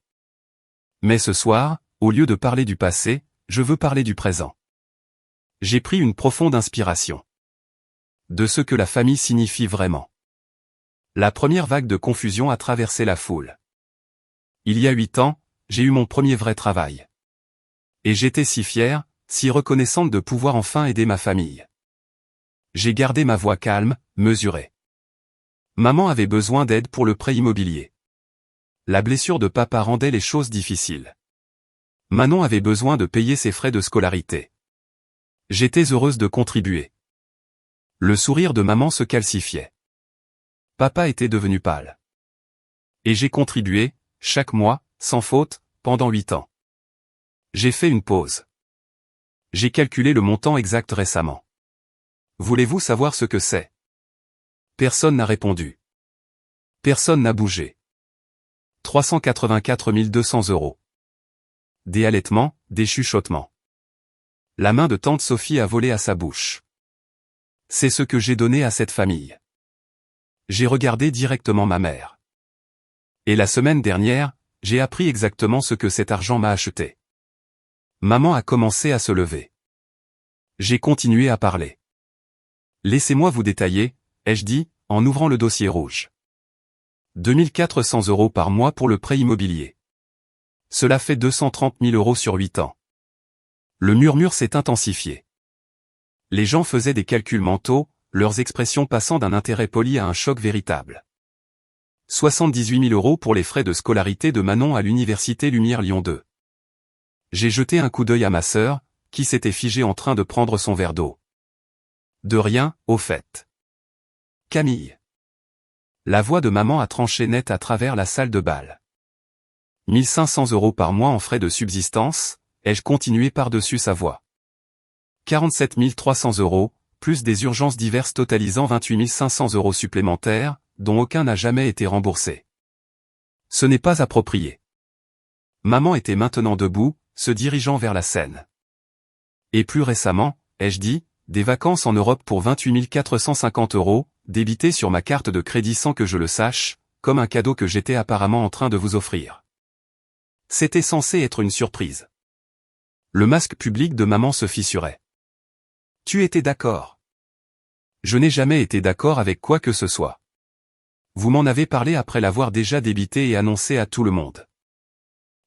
Mais ce soir, au lieu de parler du passé, je veux parler du présent. J'ai pris une profonde inspiration. De ce que la famille signifie vraiment. La première vague de confusion a traversé la foule. Il y a 8 ans, j'ai eu mon premier vrai travail. Et j'étais si fière, si reconnaissante de pouvoir enfin aider ma famille. J'ai gardé ma voix calme, mesurée. Maman avait besoin d'aide pour le prêt immobilier. La blessure de papa rendait les choses difficiles. Manon avait besoin de payer ses frais de scolarité. J'étais heureuse de contribuer. Le sourire de maman se calcifiait. Papa était devenu pâle. Et j'ai contribué, chaque mois, sans faute, pendant 8 ans. J'ai fait une pause. J'ai calculé le montant exact récemment. Voulez-vous savoir ce que c'est? Personne n'a répondu. Personne n'a bougé. 384 200 €. Des halètements, des chuchotements. La main de tante Sophie a volé à sa bouche. C'est ce que j'ai donné à cette famille. J'ai regardé directement ma mère. Et la semaine dernière, j'ai appris exactement ce que cet argent m'a acheté. Maman a commencé à se lever. J'ai continué à parler. Laissez-moi vous détailler, ai-je dit, en ouvrant le dossier rouge. 2400 € par mois pour le prêt immobilier. Cela fait 230 000 € sur 8 ans. Le murmure s'est intensifié. Les gens faisaient des calculs mentaux, leurs expressions passant d'un intérêt poli à un choc véritable. 78 000 € pour les frais de scolarité de Manon à l'université Lumière Lyon 2. J'ai jeté un coup d'œil à ma sœur, qui s'était figée en train de prendre son verre d'eau. De rien, au fait. Camille. La voix de maman a tranché net à travers la salle de bal. 1500 € par mois en frais de subsistance, ai-je continué par-dessus sa voix. 47 300 €, plus des urgences diverses totalisant 28 500 € supplémentaires, dont aucun n'a jamais été remboursé. Ce n'est pas approprié. Maman était maintenant debout, se dirigeant vers la scène. Et plus récemment, ai-je dit, des vacances en Europe pour 28 450 €, débités sur ma carte de crédit sans que je le sache, comme un cadeau que j'étais apparemment en train de vous offrir. C'était censé être une surprise. Le masque public de maman se fissurait. Tu étais d'accord. Je n'ai jamais été d'accord avec quoi que ce soit. Vous m'en avez parlé après l'avoir déjà débité et annoncé à tout le monde.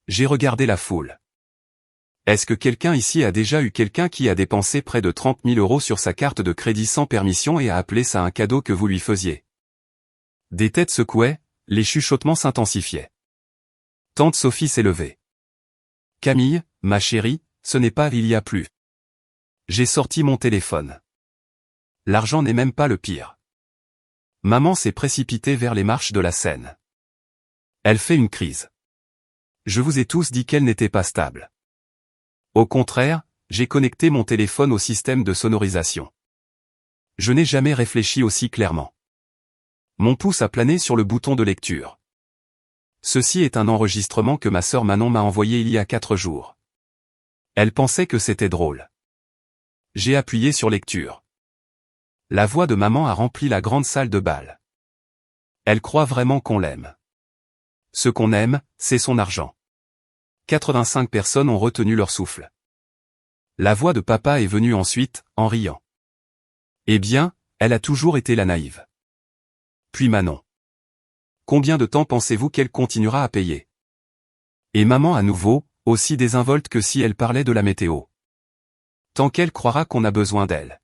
J'ai regardé la foule. Est-ce que quelqu'un ici a déjà eu quelqu'un qui a dépensé près de 30 000 € sur sa carte de crédit sans permission et a appelé ça un cadeau que vous lui faisiez? Des têtes secouaient, les chuchotements s'intensifiaient. Tante Sophie s'est levée. Camille, ma chérie, ce n'est pas il y a plus. J'ai sorti mon téléphone. L'argent n'est même pas le pire. Maman s'est précipitée vers les marches de la scène. Elle fait une crise. Je vous ai tous dit qu'elle n'était pas stable. Au contraire, j'ai connecté mon téléphone au système de sonorisation. Je n'ai jamais réfléchi aussi clairement. Mon pouce a plané sur le bouton de lecture. Ceci est un enregistrement que ma sœur Manon m'a envoyé il y a 4 jours. Elle pensait que c'était drôle. J'ai appuyé sur lecture. La voix de maman a rempli la grande salle de bal. Elle croit vraiment qu'on l'aime. Ce qu'on aime, c'est son argent. 85 personnes ont retenu leur souffle. La voix de papa est venue ensuite, en riant. Eh bien, elle a toujours été la naïve. Puis Manon. Combien de temps pensez-vous qu'elle continuera à payer? Et maman à nouveau, aussi désinvolte que si elle parlait de la météo. Tant qu'elle croira qu'on a besoin d'elle.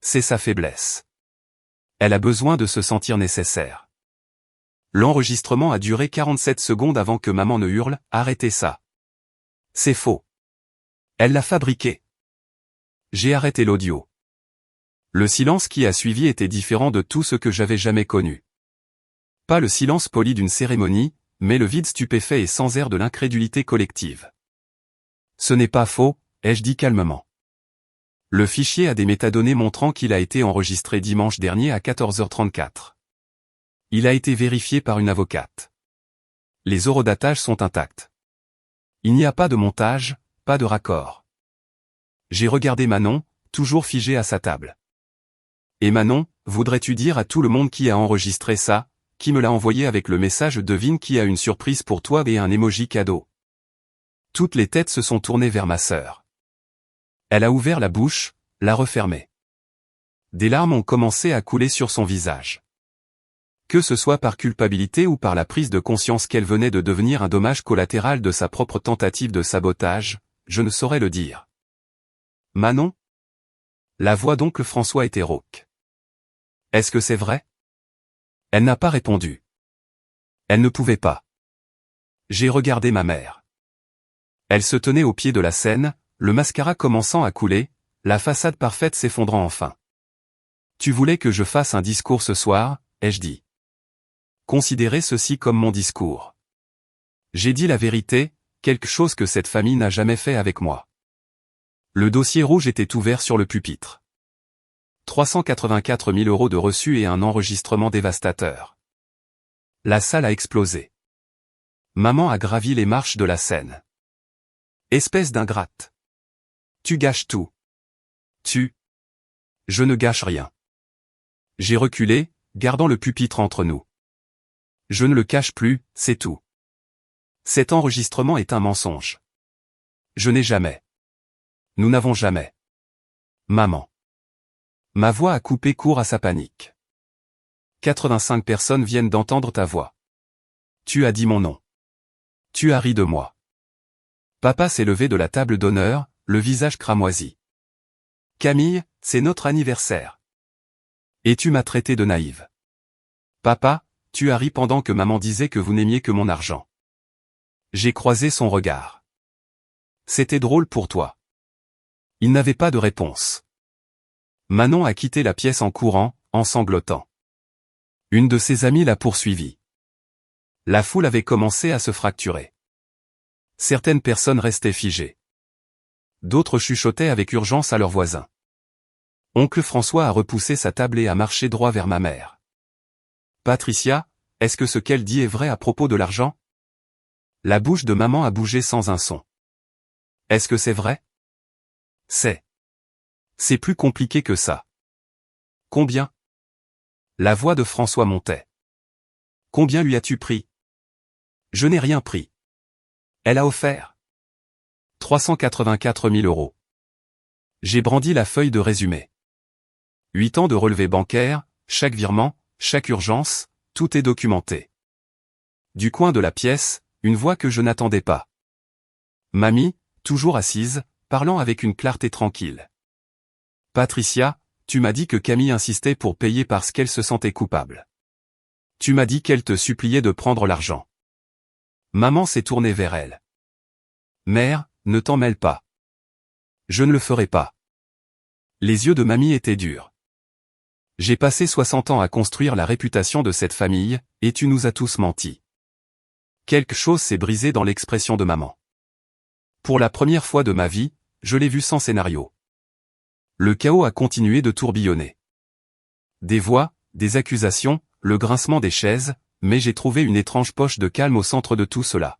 C'est sa faiblesse. Elle a besoin de se sentir nécessaire. L'enregistrement a duré 47 secondes avant que maman ne hurle « Arrêtez ça !» C'est faux. Elle l'a fabriqué. J'ai arrêté l'audio. Le silence qui a suivi était différent de tout ce que j'avais jamais connu. Pas le silence poli d'une cérémonie, mais le vide stupéfait et sans air de l'incrédulité collective. Ce n'est pas faux, ai-je dit calmement. Le fichier a des métadonnées montrant qu'il a été enregistré dimanche dernier à 14h34. Il a été vérifié par une avocate. Les horodatages sont intacts. Il n'y a pas de montage, pas de raccord. J'ai regardé Manon, toujours figée à sa table. Et Manon, voudrais-tu dire à tout le monde qui a enregistré ça, qui me l'a envoyé avec le message devine qui a une surprise pour toi et un emoji cadeau? Toutes les têtes se sont tournées vers ma sœur. Elle a ouvert la bouche, l'a refermée. Des larmes ont commencé à couler sur son visage. Que ce soit par culpabilité ou par la prise de conscience qu'elle venait de devenir un dommage collatéral de sa propre tentative de sabotage, je ne saurais le dire. Manon? La voix d'oncle François était rauque. Est-ce que c'est vrai? Elle n'a pas répondu. Elle ne pouvait pas. J'ai regardé ma mère. Elle se tenait au pied de la scène, le mascara commençant à couler, la façade parfaite s'effondrant enfin. Tu voulais que je fasse un discours ce soir, ai-je dit. Considérez ceci comme mon discours. J'ai dit la vérité, quelque chose que cette famille n'a jamais fait avec moi. Le dossier rouge était ouvert sur le pupitre. 384 000 € de reçus et un enregistrement dévastateur. La salle a explosé. Maman a gravi les marches de la scène. Espèce d'ingrate. Tu gâches tout. Je ne gâche rien. J'ai reculé, gardant le pupitre entre nous. Je ne le cache plus, c'est tout. Cet enregistrement est un mensonge. Je n'ai jamais. Nous n'avons jamais. Maman. Ma voix a coupé court à sa panique. 85 personnes viennent d'entendre ta voix. Tu as dit mon nom. Tu as ri de moi. Papa s'est levé de la table d'honneur, le visage cramoisi. Camille, c'est notre anniversaire. Et tu m'as traité de naïve. Papa, tu as ri pendant que maman disait que vous n'aimiez que mon argent. J'ai croisé son regard. C'était drôle pour toi. Il n'avait pas de réponse. Manon a quitté la pièce en courant, en sanglotant. Une de ses amies l'a poursuivie. La foule avait commencé à se fracturer. Certaines personnes restaient figées. D'autres chuchotaient avec urgence à leurs voisins. Oncle François a repoussé sa table et a marché droit vers ma mère. Patricia, est-ce que ce qu'elle dit est vrai à propos de l'argent? La bouche de maman a bougé sans un son. Est-ce que c'est vrai? C'est plus compliqué que ça. Combien? La voix de François montait. Combien lui as-tu pris? Je n'ai rien pris. Elle a offert. 384 000 €. J'ai brandi la feuille de résumé. 8 ans de relevé bancaire, chaque virement, chaque urgence, tout est documenté. Du coin de la pièce, une voix que je n'attendais pas. Mamie, toujours assise, parlant avec une clarté tranquille. Patricia, tu m'as dit que Camille insistait pour payer parce qu'elle se sentait coupable. Tu m'as dit qu'elle te suppliait de prendre l'argent. Maman s'est tournée vers elle. Mère, ne t'en mêle pas. Je ne le ferai pas. Les yeux de mamie étaient durs. J'ai passé 60 ans à construire la réputation de cette famille, et tu nous as tous menti. Quelque chose s'est brisé dans l'expression de maman. Pour la première fois de ma vie, je l'ai vu sans scénario. Le chaos a continué de tourbillonner. Des voix, des accusations, le grincement des chaises, mais j'ai trouvé une étrange poche de calme au centre de tout cela.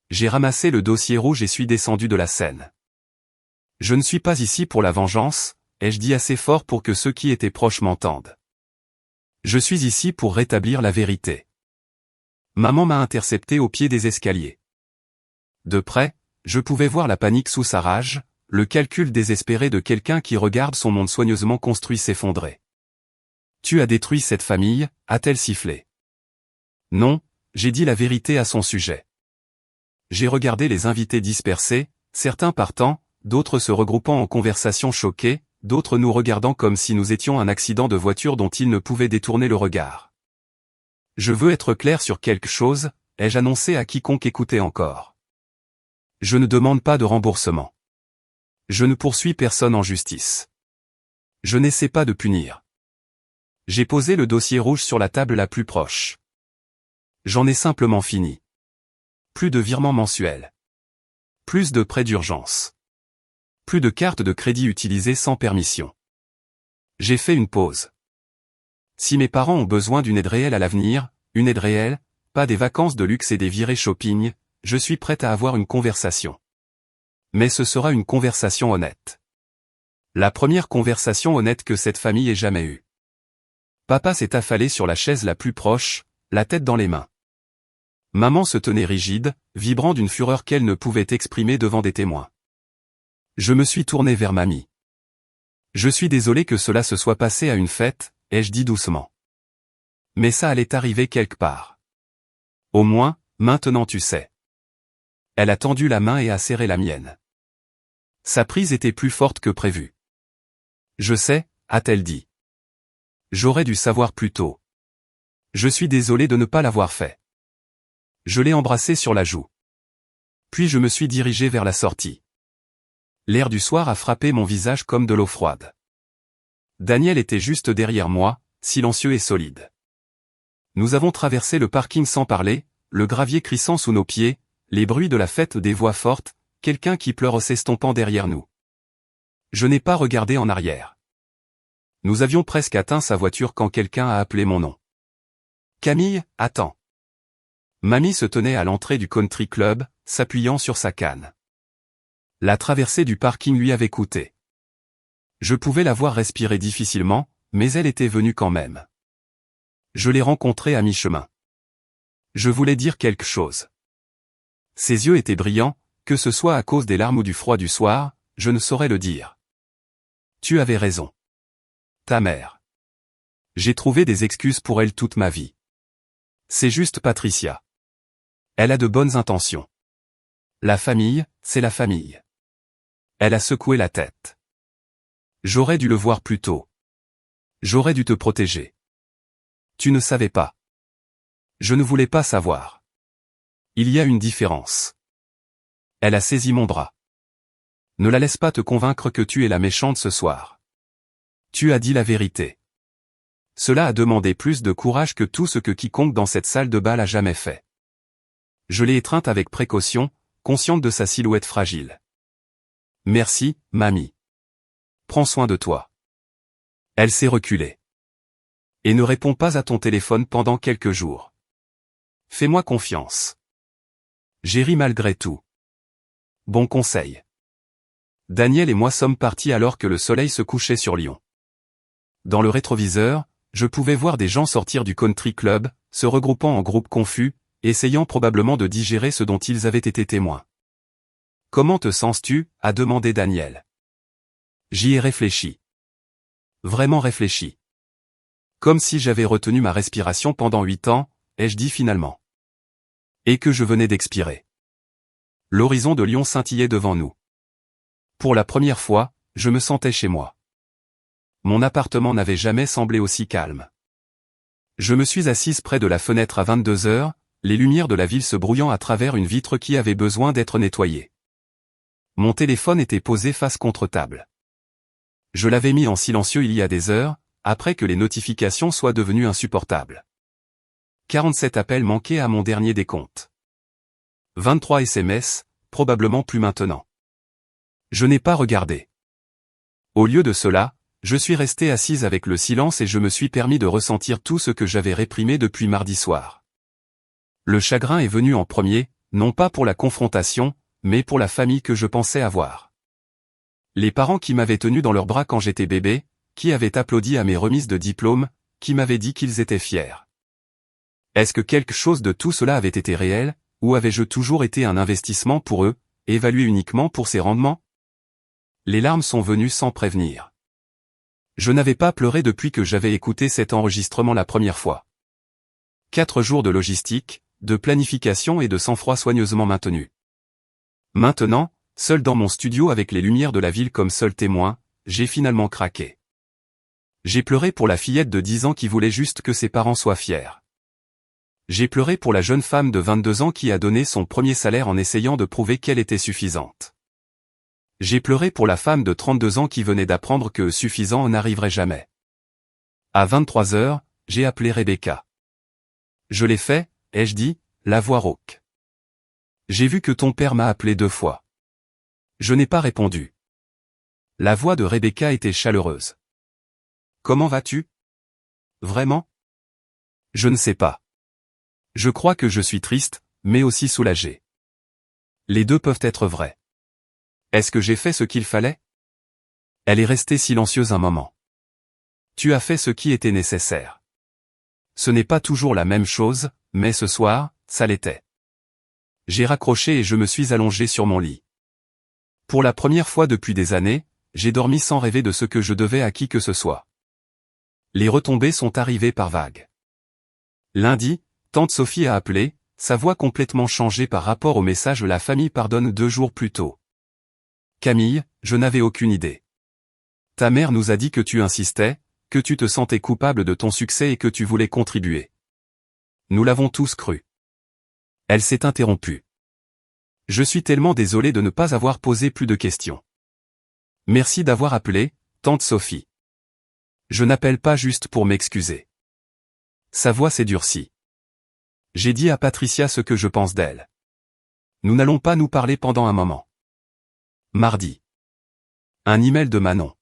J'ai ramassé le dossier rouge et suis descendu de la scène. Je ne suis pas ici pour la vengeance, ai-je dit assez fort pour que ceux qui étaient proches m'entendent. Je suis ici pour rétablir la vérité. Maman m'a intercepté au pied des escaliers. De près, je pouvais voir la panique sous sa rage, le calcul désespéré de quelqu'un qui regarde son monde soigneusement construit s'effondrer. Tu as détruit cette famille, a-t-elle sifflé. Non, j'ai dit la vérité à son sujet. J'ai regardé les invités dispersés, certains partant, d'autres se regroupant en conversation choquée, d'autres nous regardant comme si nous étions un accident de voiture dont ils ne pouvaient détourner le regard. Je veux être clair sur quelque chose, ai-je annoncé à quiconque écoutait encore. Je ne demande pas de remboursement. Je ne poursuis personne en justice. Je n'essaie pas de punir. J'ai posé le dossier rouge sur la table la plus proche. J'en ai simplement fini. Plus de virements mensuels. Plus de prêts d'urgence. Plus de cartes de crédit utilisées sans permission. J'ai fait une pause. Si mes parents ont besoin d'une aide réelle à l'avenir, une aide réelle, pas des vacances de luxe et des virées shopping, je suis prête à avoir une conversation. Mais ce sera une conversation honnête. La première conversation honnête que cette famille ait jamais eue. Papa s'est affalé sur la chaise la plus proche, la tête dans les mains. Maman se tenait rigide, vibrant d'une fureur qu'elle ne pouvait exprimer devant des témoins. Je me suis tourné vers mamie. Je suis désolé que cela se soit passé à une fête, ai-je dit doucement. Mais ça allait arriver quelque part. Au moins, maintenant tu sais. Elle a tendu la main et a serré la mienne. Sa prise était plus forte que prévu. Je sais, a-t-elle dit. J'aurais dû savoir plus tôt. Je suis désolé de ne pas l'avoir fait. Je l'ai embrassé sur la joue. Puis je me suis dirigé vers la sortie. L'air du soir a frappé mon visage comme de l'eau froide. Daniel était juste derrière moi, silencieux et solide. Nous avons traversé le parking sans parler, le gravier crissant sous nos pieds, les bruits de la fête des voix fortes, quelqu'un qui pleure s'estompant derrière nous. Je n'ai pas regardé en arrière. Nous avions presque atteint sa voiture quand quelqu'un a appelé mon nom. Camille, attends. Mamie se tenait à l'entrée du country club, s'appuyant sur sa canne. La traversée du parking lui avait coûté. Je pouvais la voir respirer difficilement, mais elle était venue quand même. Je l'ai rencontrée à mi-chemin. Je voulais dire quelque chose. Ses yeux étaient brillants, que ce soit à cause des larmes ou du froid du soir, je ne saurais le dire. Tu avais raison. Ta mère. J'ai trouvé des excuses pour elle toute ma vie. C'est juste Patricia. Elle a de bonnes intentions. La famille, c'est la famille. Elle a secoué la tête. J'aurais dû le voir plus tôt. J'aurais dû te protéger. Tu ne savais pas. Je ne voulais pas savoir. Il y a une différence. Elle a saisi mon bras. Ne la laisse pas te convaincre que tu es la méchante ce soir. Tu as dit la vérité. Cela a demandé plus de courage que tout ce que quiconque dans cette salle de bal a jamais fait. Je l'ai étreinte avec précaution, consciente de sa silhouette fragile. Merci, mamie. Prends soin de toi. Elle s'est reculée. Et ne réponds pas à ton téléphone pendant quelques jours. Fais-moi confiance. J'ai ri malgré tout. Bon conseil. Daniel et moi sommes partis alors que le soleil se couchait sur Lyon. Dans le rétroviseur, je pouvais voir des gens sortir du country club, se regroupant en groupes confus, essayant probablement de digérer ce dont ils avaient été témoins. Comment te sens-tu? A demandé Daniel. J'y ai réfléchi. Vraiment réfléchi. Comme si j'avais retenu ma respiration pendant 8 ans, ai-je dit finalement. Et que je venais d'expirer. L'horizon de Lyon scintillait devant nous. Pour la première fois, je me sentais chez moi. Mon appartement n'avait jamais semblé aussi calme. Je me suis assise près de la fenêtre à 22 heures, les lumières de la ville se brouillant à travers une vitre qui avait besoin d'être nettoyée. Mon téléphone était posé face contre table. Je l'avais mis en silencieux il y a des heures, après que les notifications soient devenues insupportables. 47 appels manqués à mon dernier décompte. 23 SMS, probablement plus maintenant. Je n'ai pas regardé. Au lieu de cela, je suis restée assise avec le silence et je me suis permis de ressentir tout ce que j'avais réprimé depuis mardi soir. Le chagrin est venu en premier, non pas pour la confrontation, mais pour la famille que je pensais avoir. Les parents qui m'avaient tenu dans leurs bras quand j'étais bébé, qui avaient applaudi à mes remises de diplôme, qui m'avaient dit qu'ils étaient fiers. Est-ce que quelque chose de tout cela avait été réel, ou avais-je toujours été un investissement pour eux, évalué uniquement pour ses rendements? Les larmes sont venues sans prévenir. Je n'avais pas pleuré depuis que j'avais écouté cet enregistrement la première fois. 4 jours de logistique, de planification et de sang-froid soigneusement maintenu. Maintenant, seul dans mon studio avec les lumières de la ville comme seul témoin, j'ai finalement craqué. J'ai pleuré pour la fillette de 10 ans qui voulait juste que ses parents soient fiers. J'ai pleuré pour la jeune femme de 22 ans qui a donné son premier salaire en essayant de prouver qu'elle était suffisante. J'ai pleuré pour la femme de 32 ans qui venait d'apprendre que suffisant n'arriverait jamais. À 23 heures, j'ai appelé Rebecca. Je l'ai fait, ai-je dit, la voix rauque. J'ai vu que ton père m'a appelé 2 fois. Je n'ai pas répondu. La voix de Rebecca était chaleureuse. Comment vas-tu? Vraiment? Je ne sais pas. Je crois que je suis triste, mais aussi soulagé. Les deux peuvent être vrais. Est-ce que j'ai fait ce qu'il fallait? Elle est restée silencieuse un moment. Tu as fait ce qui était nécessaire. Ce n'est pas toujours la même chose, mais ce soir, ça l'était. J'ai raccroché et je me suis allongé sur mon lit. Pour la première fois depuis des années, j'ai dormi sans rêver de ce que je devais à qui que ce soit. Les retombées sont arrivées par vagues. Lundi, tante Sophie a appelé, sa voix complètement changée par rapport au message la famille pardonne 2 jours plus tôt. Camille, je n'avais aucune idée. Ta mère nous a dit que tu insistais, que tu te sentais coupable de ton succès et que tu voulais contribuer. Nous l'avons tous cru. Elle s'est interrompue. Je suis tellement désolé de ne pas avoir posé plus de questions. Merci d'avoir appelé, tante Sophie. Je n'appelle pas juste pour m'excuser. Sa voix s'est durcie. J'ai dit à Patricia ce que je pense d'elle. Nous n'allons pas nous parler pendant un moment. Mardi. Un email de Manon.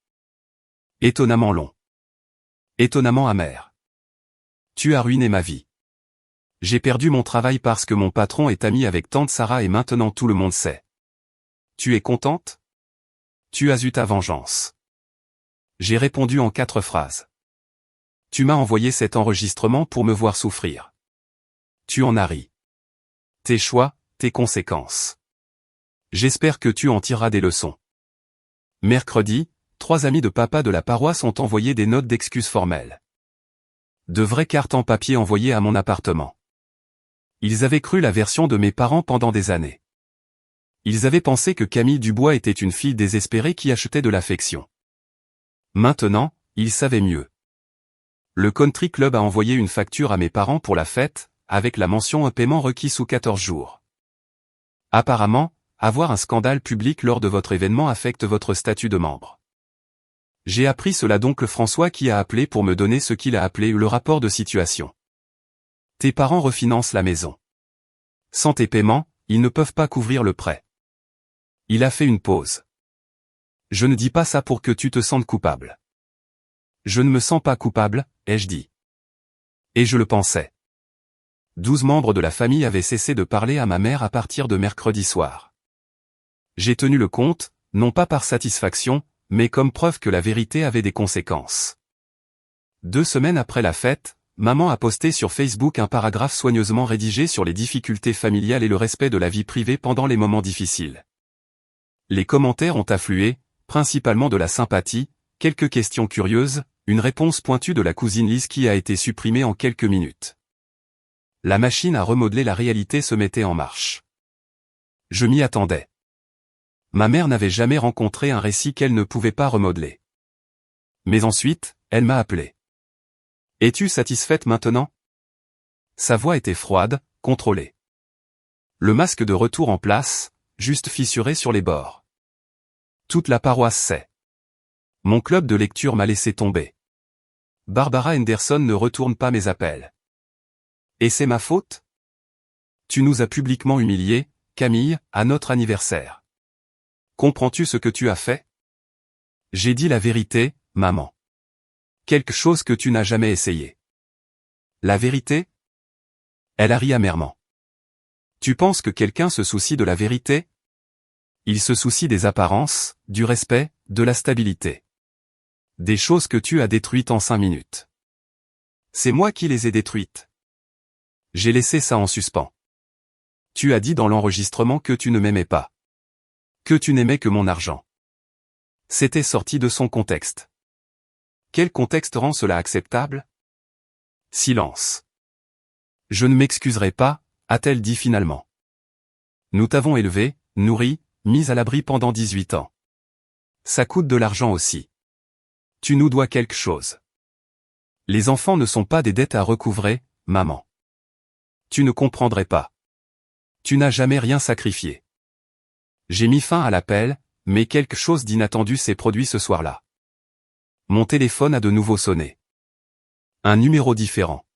Étonnamment long. Étonnamment amer. Tu as ruiné ma vie. J'ai perdu mon travail parce que mon patron est ami avec tante Sarah et maintenant tout le monde sait. Tu es contente? Tu as eu ta vengeance. J'ai répondu en 4 phrases. Tu m'as envoyé cet enregistrement pour me voir souffrir. Tu en as ri. Tes choix, tes conséquences. J'espère que tu en tireras des leçons. Mercredi, 3 amis de papa de la paroisse ont envoyé des notes d'excuses formelles. De vraies cartes en papier envoyées à mon appartement. Ils avaient cru la version de mes parents pendant des années. Ils avaient pensé que Camille Dubois était une fille désespérée qui achetait de l'affection. Maintenant, ils savaient mieux. Le country club a envoyé une facture à mes parents pour la fête, avec la mention un paiement requis sous 14 jours. Apparemment, avoir un scandale public lors de votre événement affecte votre statut de membre. J'ai appris cela d'oncle François qui a appelé pour me donner ce qu'il a appelé le rapport de situation. Tes parents refinancent la maison. Sans tes paiements, ils ne peuvent pas couvrir le prêt. Il a fait une pause. Je ne dis pas ça pour que tu te sentes coupable. Je ne me sens pas coupable, ai-je dit. Et je le pensais. 12 membres de la famille avaient cessé de parler à ma mère à partir de mercredi soir. J'ai tenu le compte, non pas par satisfaction, mais comme preuve que la vérité avait des conséquences. 2 semaines après la fête, maman a posté sur Facebook un paragraphe soigneusement rédigé sur les difficultés familiales et le respect de la vie privée pendant les moments difficiles. Les commentaires ont afflué, principalement de la sympathie, quelques questions curieuses, une réponse pointue de la cousine Lise qui a été supprimée en quelques minutes. La machine à remodeler la réalité se mettait en marche. Je m'y attendais. Ma mère n'avait jamais rencontré un récit qu'elle ne pouvait pas remodeler. Mais ensuite, elle m'a appelé. « Es-tu satisfaite maintenant ?» Sa voix était froide, contrôlée. Le masque de retour en place, juste fissuré sur les bords. Toute la paroisse sait. Mon club de lecture m'a laissé tomber. Barbara Henderson ne retourne pas mes appels. Et c'est ma faute? Tu nous as publiquement humiliés, Camille, à notre anniversaire. Comprends-tu ce que tu as fait? J'ai dit la vérité, maman. Quelque chose que tu n'as jamais essayé. La vérité? Elle a ri amèrement. Tu penses que quelqu'un se soucie de la vérité? Il se soucie des apparences, du respect, de la stabilité. Des choses que tu as détruites en 5 minutes. C'est moi qui les ai détruites. J'ai laissé ça en suspens. Tu as dit dans l'enregistrement que tu ne m'aimais pas. Que tu n'aimais que mon argent. C'était sorti de son contexte. Quel contexte rend cela acceptable? Silence. Je ne m'excuserai pas, a-t-elle dit finalement. Nous t'avons élevé, nourri, mis à l'abri pendant 18 ans. Ça coûte de l'argent aussi. Tu nous dois quelque chose. Les enfants ne sont pas des dettes à recouvrer, maman. Tu ne comprendrais pas. Tu n'as jamais rien sacrifié. J'ai mis fin à l'appel, mais quelque chose d'inattendu s'est produit ce soir-là. Mon téléphone a de nouveau sonné. Un numéro différent.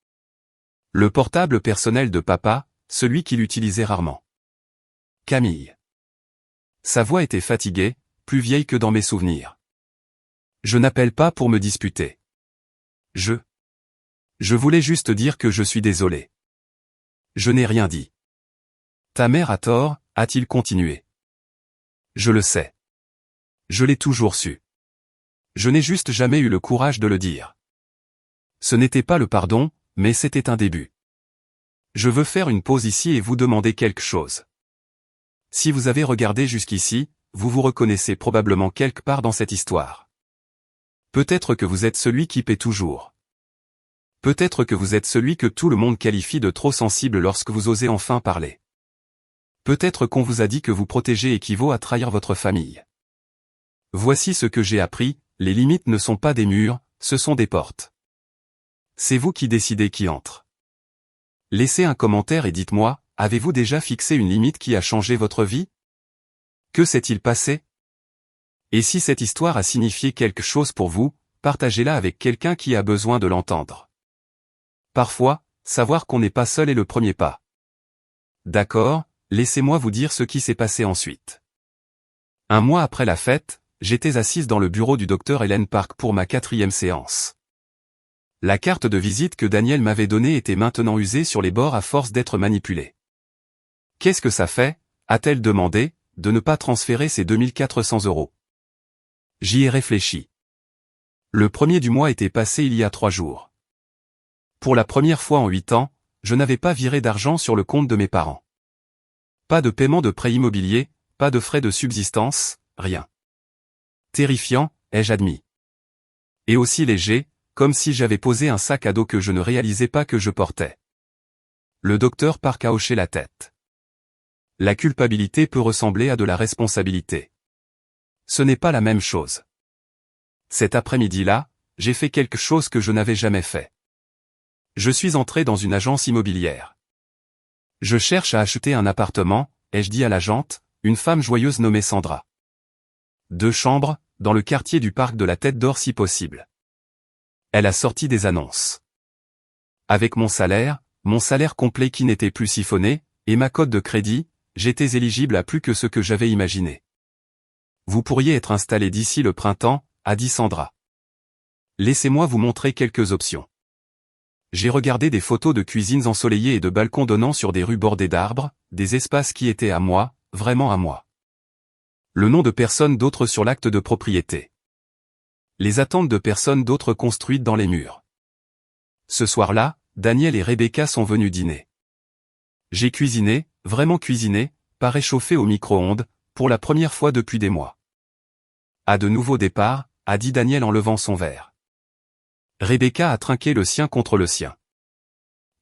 Le portable personnel de papa, celui qu'il utilisait rarement. Camille. Sa voix était fatiguée, plus vieille que dans mes souvenirs. Je n'appelle pas pour me disputer. Je voulais juste dire que je suis désolé. Je n'ai rien dit. Ta mère a tort, a-t-il continué. Je le sais. Je l'ai toujours su. Je n'ai juste jamais eu le courage de le dire. Ce n'était pas le pardon, mais c'était un début. Je veux faire une pause ici et vous demander quelque chose. Si vous avez regardé jusqu'ici, vous vous reconnaissez probablement quelque part dans cette histoire. Peut-être que vous êtes celui qui paie toujours. Peut-être que vous êtes celui que tout le monde qualifie de trop sensible lorsque vous osez enfin parler. Peut-être qu'on vous a dit que vous protéger équivaut à trahir votre famille. Voici ce que j'ai appris, les limites ne sont pas des murs, ce sont des portes. C'est vous qui décidez qui entre. Laissez un commentaire et dites-moi, avez-vous déjà fixé une limite qui a changé votre vie? Que s'est-il passé? Et si cette histoire a signifié quelque chose pour vous, partagez-la avec quelqu'un qui a besoin de l'entendre. Parfois, savoir qu'on n'est pas seul est le premier pas. D'accord, laissez-moi vous dire ce qui s'est passé ensuite. Un mois après la fête, j'étais assise dans le bureau du docteur Helen Park pour ma 4e séance. La carte de visite que Daniel m'avait donnée était maintenant usée sur les bords à force d'être manipulée. Qu'est-ce que ça fait, a-t-elle demandé, de ne pas transférer ces 2400 €? J'y ai réfléchi. Le premier du mois était passé il y a 3 jours. Pour la première fois en 8 ans, je n'avais pas viré d'argent sur le compte de mes parents. Pas de paiement de prêt immobilier, pas de frais de subsistance, rien. Terrifiant, ai-je admis. Et aussi léger, comme si j'avais posé un sac à dos que je ne réalisais pas que je portais. Le docteur Park a hoché la tête. La culpabilité peut ressembler à de la responsabilité. Ce n'est pas la même chose. Cet après-midi-là, j'ai fait quelque chose que je n'avais jamais fait. Je suis entré dans une agence immobilière. Je cherche à acheter un appartement, ai-je dit à l'agente, une femme joyeuse nommée Sandra. 2 chambres, dans le quartier du parc de la Tête d'Or si possible. Elle a sorti des annonces. Avec mon salaire complet qui n'était plus siphonné, et ma cote de crédit, j'étais éligible à plus que ce que j'avais imaginé. Vous pourriez être installé d'ici le printemps, a dit Sandra. Laissez-moi vous montrer quelques options. J'ai regardé des photos de cuisines ensoleillées et de balcons donnant sur des rues bordées d'arbres, des espaces qui étaient à moi, vraiment à moi. Le nom de personnes d'autres sur l'acte de propriété. Les attentes de personnes d'autres construites dans les murs. Ce soir-là, Daniel et Rebecca sont venus dîner. J'ai cuisiné, vraiment cuisiné, pas réchauffé au micro-ondes, Pour la première fois depuis des mois. À de nouveaux départs, a dit Daniel en levant son verre. Rebecca a trinqué le sien contre le sien.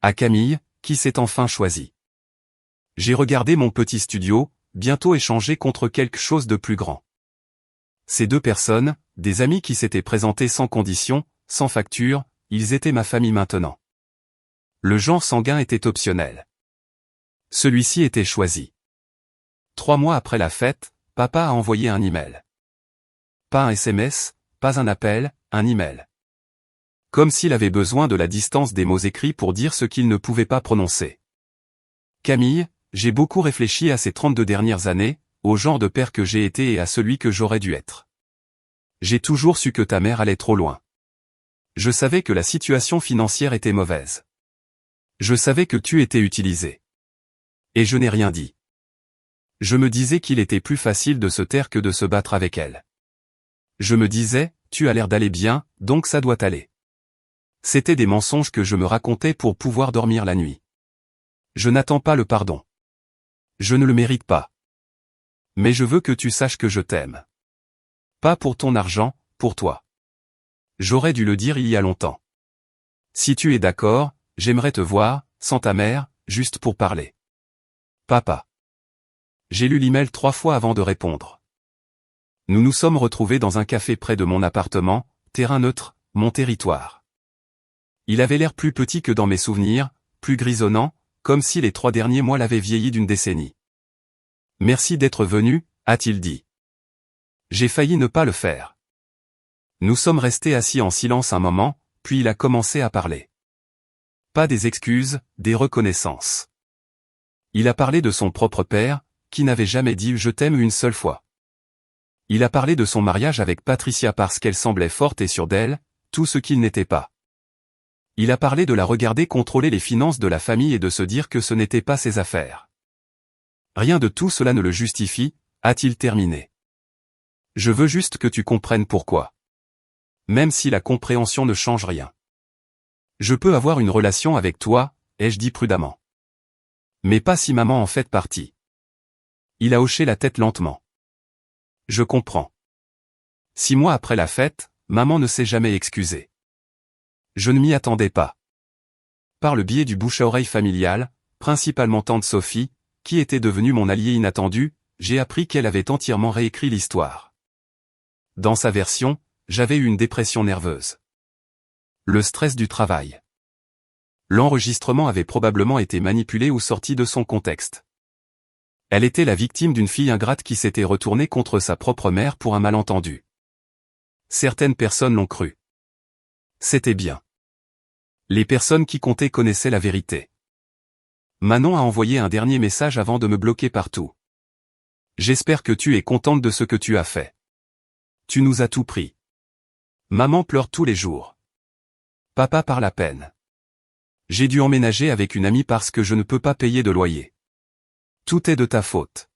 À Camille, qui s'est enfin choisi. J'ai regardé mon petit studio, bientôt échangé contre quelque chose de plus grand. Ces deux personnes, des amis qui s'étaient présentés sans condition, sans facture, ils étaient ma famille maintenant. Le genre sanguin était optionnel. Celui-ci était choisi. 3 mois après la fête, papa a envoyé un email. Pas un SMS, pas un appel, un email. Comme s'il avait besoin de la distance des mots écrits pour dire ce qu'il ne pouvait pas prononcer. Camille, j'ai beaucoup réfléchi à ces 32 dernières années, au genre de père que j'ai été et à celui que j'aurais dû être. J'ai toujours su que ta mère allait trop loin. Je savais que la situation financière était mauvaise. Je savais que tu étais utilisé. Et je n'ai rien dit. Je me disais qu'il était plus facile de se taire que de se battre avec elle. Je me disais, tu as l'air d'aller bien, donc ça doit aller. C'étaient des mensonges que je me racontais pour pouvoir dormir la nuit. Je n'attends pas le pardon. Je ne le mérite pas. Mais je veux que tu saches que je t'aime. Pas pour ton argent, pour toi. J'aurais dû le dire il y a longtemps. Si tu es d'accord, j'aimerais te voir, sans ta mère, juste pour parler. Papa. J'ai lu l'email 3 fois avant de répondre. Nous nous sommes retrouvés dans un café près de mon appartement, terrain neutre, mon territoire. Il avait l'air plus petit que dans mes souvenirs, plus grisonnant, comme si les 3 derniers mois l'avaient vieilli d'une décennie. Merci d'être venu, a-t-il dit. J'ai failli ne pas le faire. Nous sommes restés assis en silence un moment, puis il a commencé à parler. Pas des excuses, des reconnaissances. Il a parlé de son propre père, qui n'avait jamais dit « je t'aime » une seule fois. Il a parlé de son mariage avec Patricia parce qu'elle semblait forte et sûre d'elle, tout ce qu'il n'était pas. Il a parlé de la regarder contrôler les finances de la famille et de se dire que ce n'était pas ses affaires. Rien de tout cela ne le justifie, a-t-il terminé. Je veux juste que tu comprennes pourquoi. Même si la compréhension ne change rien. Je peux avoir une relation avec toi, ai-je dit prudemment. Mais pas si maman en fait partie. Il a hoché la tête lentement. Je comprends. 6 mois après la fête, maman ne s'est jamais excusée. Je ne m'y attendais pas. Par le biais du bouche-à-oreille familial, principalement tante Sophie, qui était devenue mon allié inattendu, j'ai appris qu'elle avait entièrement réécrit l'histoire. Dans sa version, j'avais eu une dépression nerveuse. Le stress du travail. L'enregistrement avait probablement été manipulé ou sorti de son contexte. Elle était la victime d'une fille ingrate qui s'était retournée contre sa propre mère pour un malentendu. Certaines personnes l'ont cru. C'était bien. Les personnes qui comptaient connaissaient la vérité. Manon a envoyé un dernier message avant de me bloquer partout. J'espère que tu es contente de ce que tu as fait. Tu nous as tout pris. Maman pleure tous les jours. Papa parle à peine. J'ai dû emménager avec une amie parce que je ne peux pas payer de loyer. Tout est de ta faute.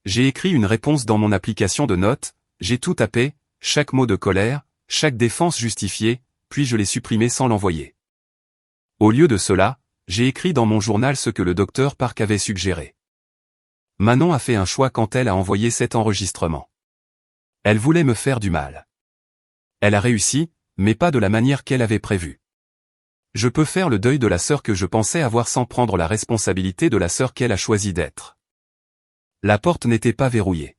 J'ai écrit une réponse dans mon application de notes, j'ai tout tapé, chaque mot de colère, chaque défense justifiée, puis je l'ai supprimé sans l'envoyer. Au lieu de cela, j'ai écrit dans mon journal ce que le docteur Park avait suggéré. Manon a fait un choix quand elle a envoyé cet enregistrement. Elle voulait me faire du mal. Elle a réussi, mais pas de la manière qu'elle avait prévue. Je peux faire le deuil de la sœur que je pensais avoir sans prendre la responsabilité de la sœur qu'elle a choisi d'être. La porte n'était pas verrouillée.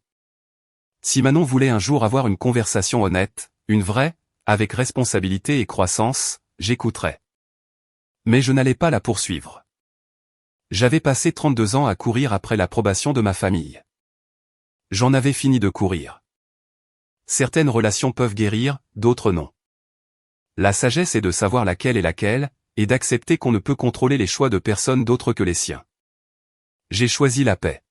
Si Manon voulait un jour avoir une conversation honnête, une vraie, avec responsabilité et croissance, j'écouterais. Mais je n'allais pas la poursuivre. J'avais passé 32 ans à courir après l'approbation de ma famille. J'en avais fini de courir. Certaines relations peuvent guérir, d'autres non. La sagesse est de savoir laquelle est laquelle, et d'accepter qu'on ne peut contrôler les choix de personne d'autre que les siens. J'ai choisi la paix.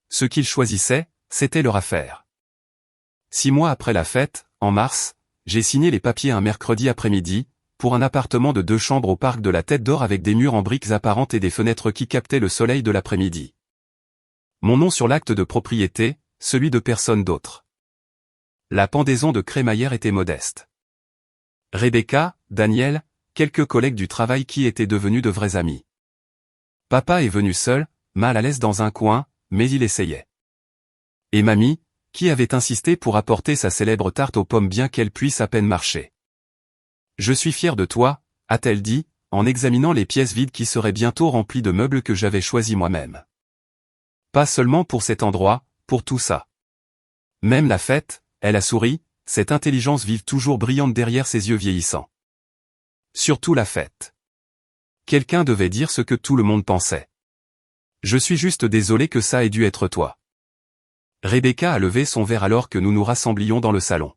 Ce qu'ils choisissaient, c'était leur affaire. 6 mois après la fête, en mars, j'ai signé les papiers un mercredi après-midi, pour un appartement de 2 chambres au parc de la Tête d'Or avec des murs en briques apparentes et des fenêtres qui captaient le soleil de l'après-midi. Mon nom sur l'acte de propriété, celui de personne d'autre. La pendaison de crémaillère était modeste. Rebecca, Daniel, quelques collègues du travail qui étaient devenus de vrais amis. Papa est venu seul, mal à l'aise dans un coin, mais il essayait. Et mamie, qui avait insisté pour apporter sa célèbre tarte aux pommes bien qu'elle puisse à peine marcher. Je suis fière de toi, a-t-elle dit, en examinant les pièces vides qui seraient bientôt remplies de meubles que j'avais choisis moi-même. Pas seulement pour cet endroit, pour tout ça. Même la fête, elle a souri, cette intelligence vive toujours brillante derrière ses yeux vieillissants. Surtout la fête. Quelqu'un devait dire ce que tout le monde pensait. Je suis juste désolé que ça ait dû être toi. Rebecca a levé son verre alors que nous nous rassemblions dans le salon.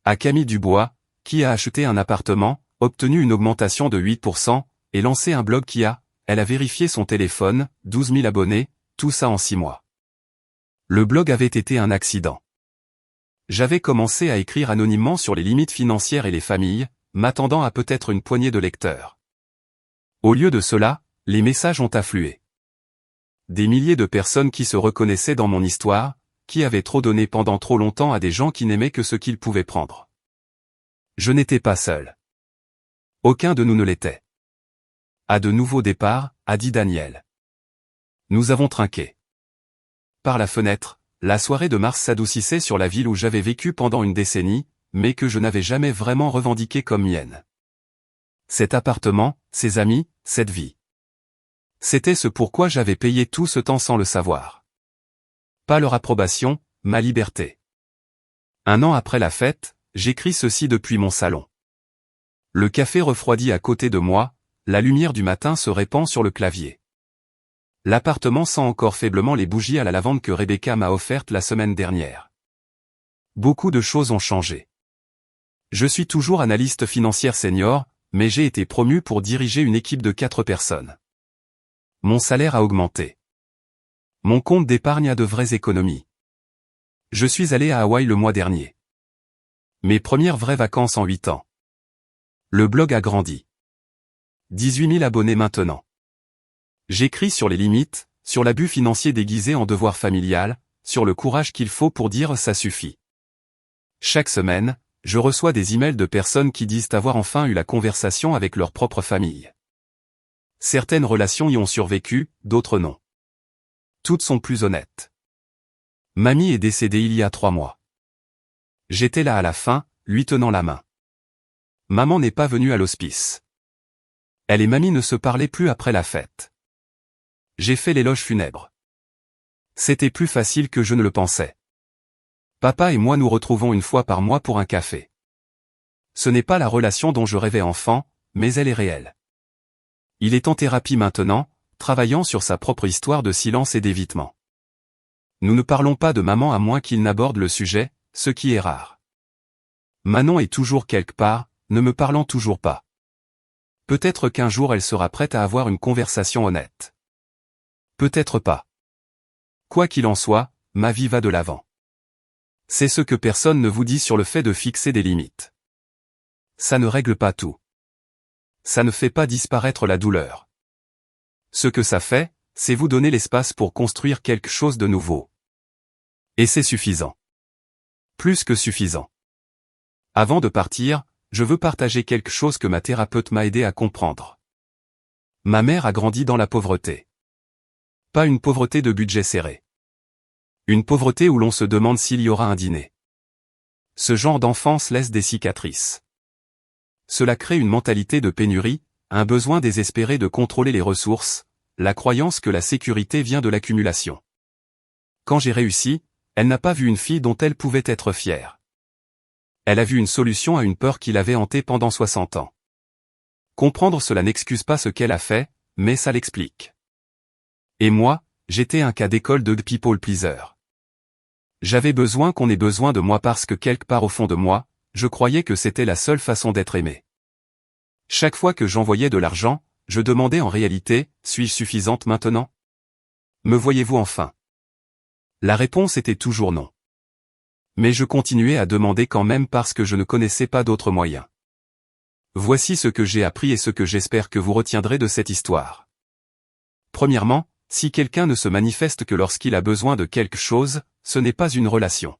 À Camille Dubois, qui a acheté un appartement, obtenu une augmentation de 8%, et lancé un blog elle a vérifié son téléphone, 12 000 abonnés, tout ça en 6 mois. Le blog avait été un accident. J'avais commencé à écrire anonymement sur les limites financières et les familles, m'attendant à peut-être une poignée de lecteurs. Au lieu de cela, les messages ont afflué. Des milliers de personnes qui se reconnaissaient dans mon histoire, qui avaient trop donné pendant trop longtemps à des gens qui n'aimaient que ce qu'ils pouvaient prendre. Je n'étais pas seul. Aucun de nous ne l'était. À de nouveaux départs, a dit Daniel. Nous avons trinqué. Par la fenêtre, la soirée de mars s'adoucissait sur la ville où j'avais vécu pendant une décennie, mais que je n'avais jamais vraiment revendiqué comme mienne. Cet appartement, ces amis, cette vie. C'était ce pourquoi j'avais payé tout ce temps sans le savoir. Pas leur approbation, ma liberté. 1 an après la fête, j'écris ceci depuis mon salon. Le café refroidit à côté de moi, la lumière du matin se répand sur le clavier. L'appartement sent encore faiblement les bougies à la lavande que Rebecca m'a offertes la semaine dernière. Beaucoup de choses ont changé. Je suis toujours analyste financière senior, mais j'ai été promu pour diriger une équipe de 4 personnes. Mon salaire a augmenté. Mon compte d'épargne a de vraies économies. Je suis allé à Hawaï le mois dernier. Mes premières vraies vacances en 8 ans. Le blog a grandi. 18 000 abonnés maintenant. J'écris sur les limites, sur l'abus financier déguisé en devoir familial, sur le courage qu'il faut pour dire ça suffit. Chaque semaine, je reçois des emails de personnes qui disent avoir enfin eu la conversation avec leur propre famille. Certaines relations y ont survécu, d'autres non. Toutes sont plus honnêtes. Mamie est décédée il y a 3 mois. J'étais là à la fin, lui tenant la main. Maman n'est pas venue à l'hospice. Elle et mamie ne se parlaient plus après la fête. J'ai fait l'éloge funèbre. C'était plus facile que je ne le pensais. Papa et moi nous retrouvons 1 fois par mois pour un café. Ce n'est pas la relation dont je rêvais enfant, mais elle est réelle. Il est en thérapie maintenant, travaillant sur sa propre histoire de silence et d'évitement. Nous ne parlons pas de maman à moins qu'il n'aborde le sujet, ce qui est rare. Manon est toujours quelque part, ne me parlant toujours pas. Peut-être qu'un jour elle sera prête à avoir une conversation honnête. Peut-être pas. Quoi qu'il en soit, ma vie va de l'avant. C'est ce que personne ne vous dit sur le fait de fixer des limites. Ça ne règle pas tout. Ça ne fait pas disparaître la douleur. Ce que ça fait, c'est vous donner l'espace pour construire quelque chose de nouveau. Et c'est suffisant. Plus que suffisant. Avant de partir, je veux partager quelque chose que ma thérapeute m'a aidé à comprendre. Ma mère a grandi dans la pauvreté. Pas une pauvreté de budget serré. Une pauvreté où l'on se demande s'il y aura un dîner. Ce genre d'enfance laisse des cicatrices. Cela crée une mentalité de pénurie, un besoin désespéré de contrôler les ressources, la croyance que la sécurité vient de l'accumulation. Quand j'ai réussi, elle n'a pas vu une fille dont elle pouvait être fière. Elle a vu une solution à une peur qui l'avait hantée pendant 60 ans. Comprendre cela n'excuse pas ce qu'elle a fait, mais ça l'explique. Et moi, j'étais un cas d'école de people pleaser. J'avais besoin qu'on ait besoin de moi parce que quelque part au fond de moi, je croyais que c'était la seule façon d'être aimé. Chaque fois que j'envoyais de l'argent, je demandais en réalité, suis-je suffisante maintenant? Me voyez-vous enfin? La réponse était toujours non. Mais je continuais à demander quand même parce que je ne connaissais pas d'autres moyens. Voici ce que j'ai appris et ce que j'espère que vous retiendrez de cette histoire. Premièrement, si quelqu'un ne se manifeste que lorsqu'il a besoin de quelque chose, ce n'est pas une relation.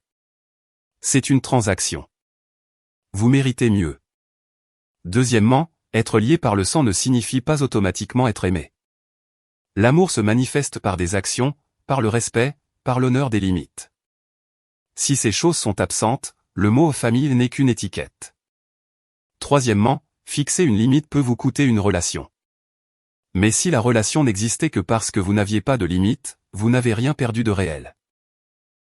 C'est une transaction. Vous méritez mieux. Deuxièmement, être lié par le sang ne signifie pas automatiquement être aimé. L'amour se manifeste par des actions, par le respect, par l'honneur des limites. Si ces choses sont absentes, le mot famille n'est qu'une étiquette. Troisièmement, fixer une limite peut vous coûter une relation. Mais si la relation n'existait que parce que vous n'aviez pas de limite, vous n'avez rien perdu de réel.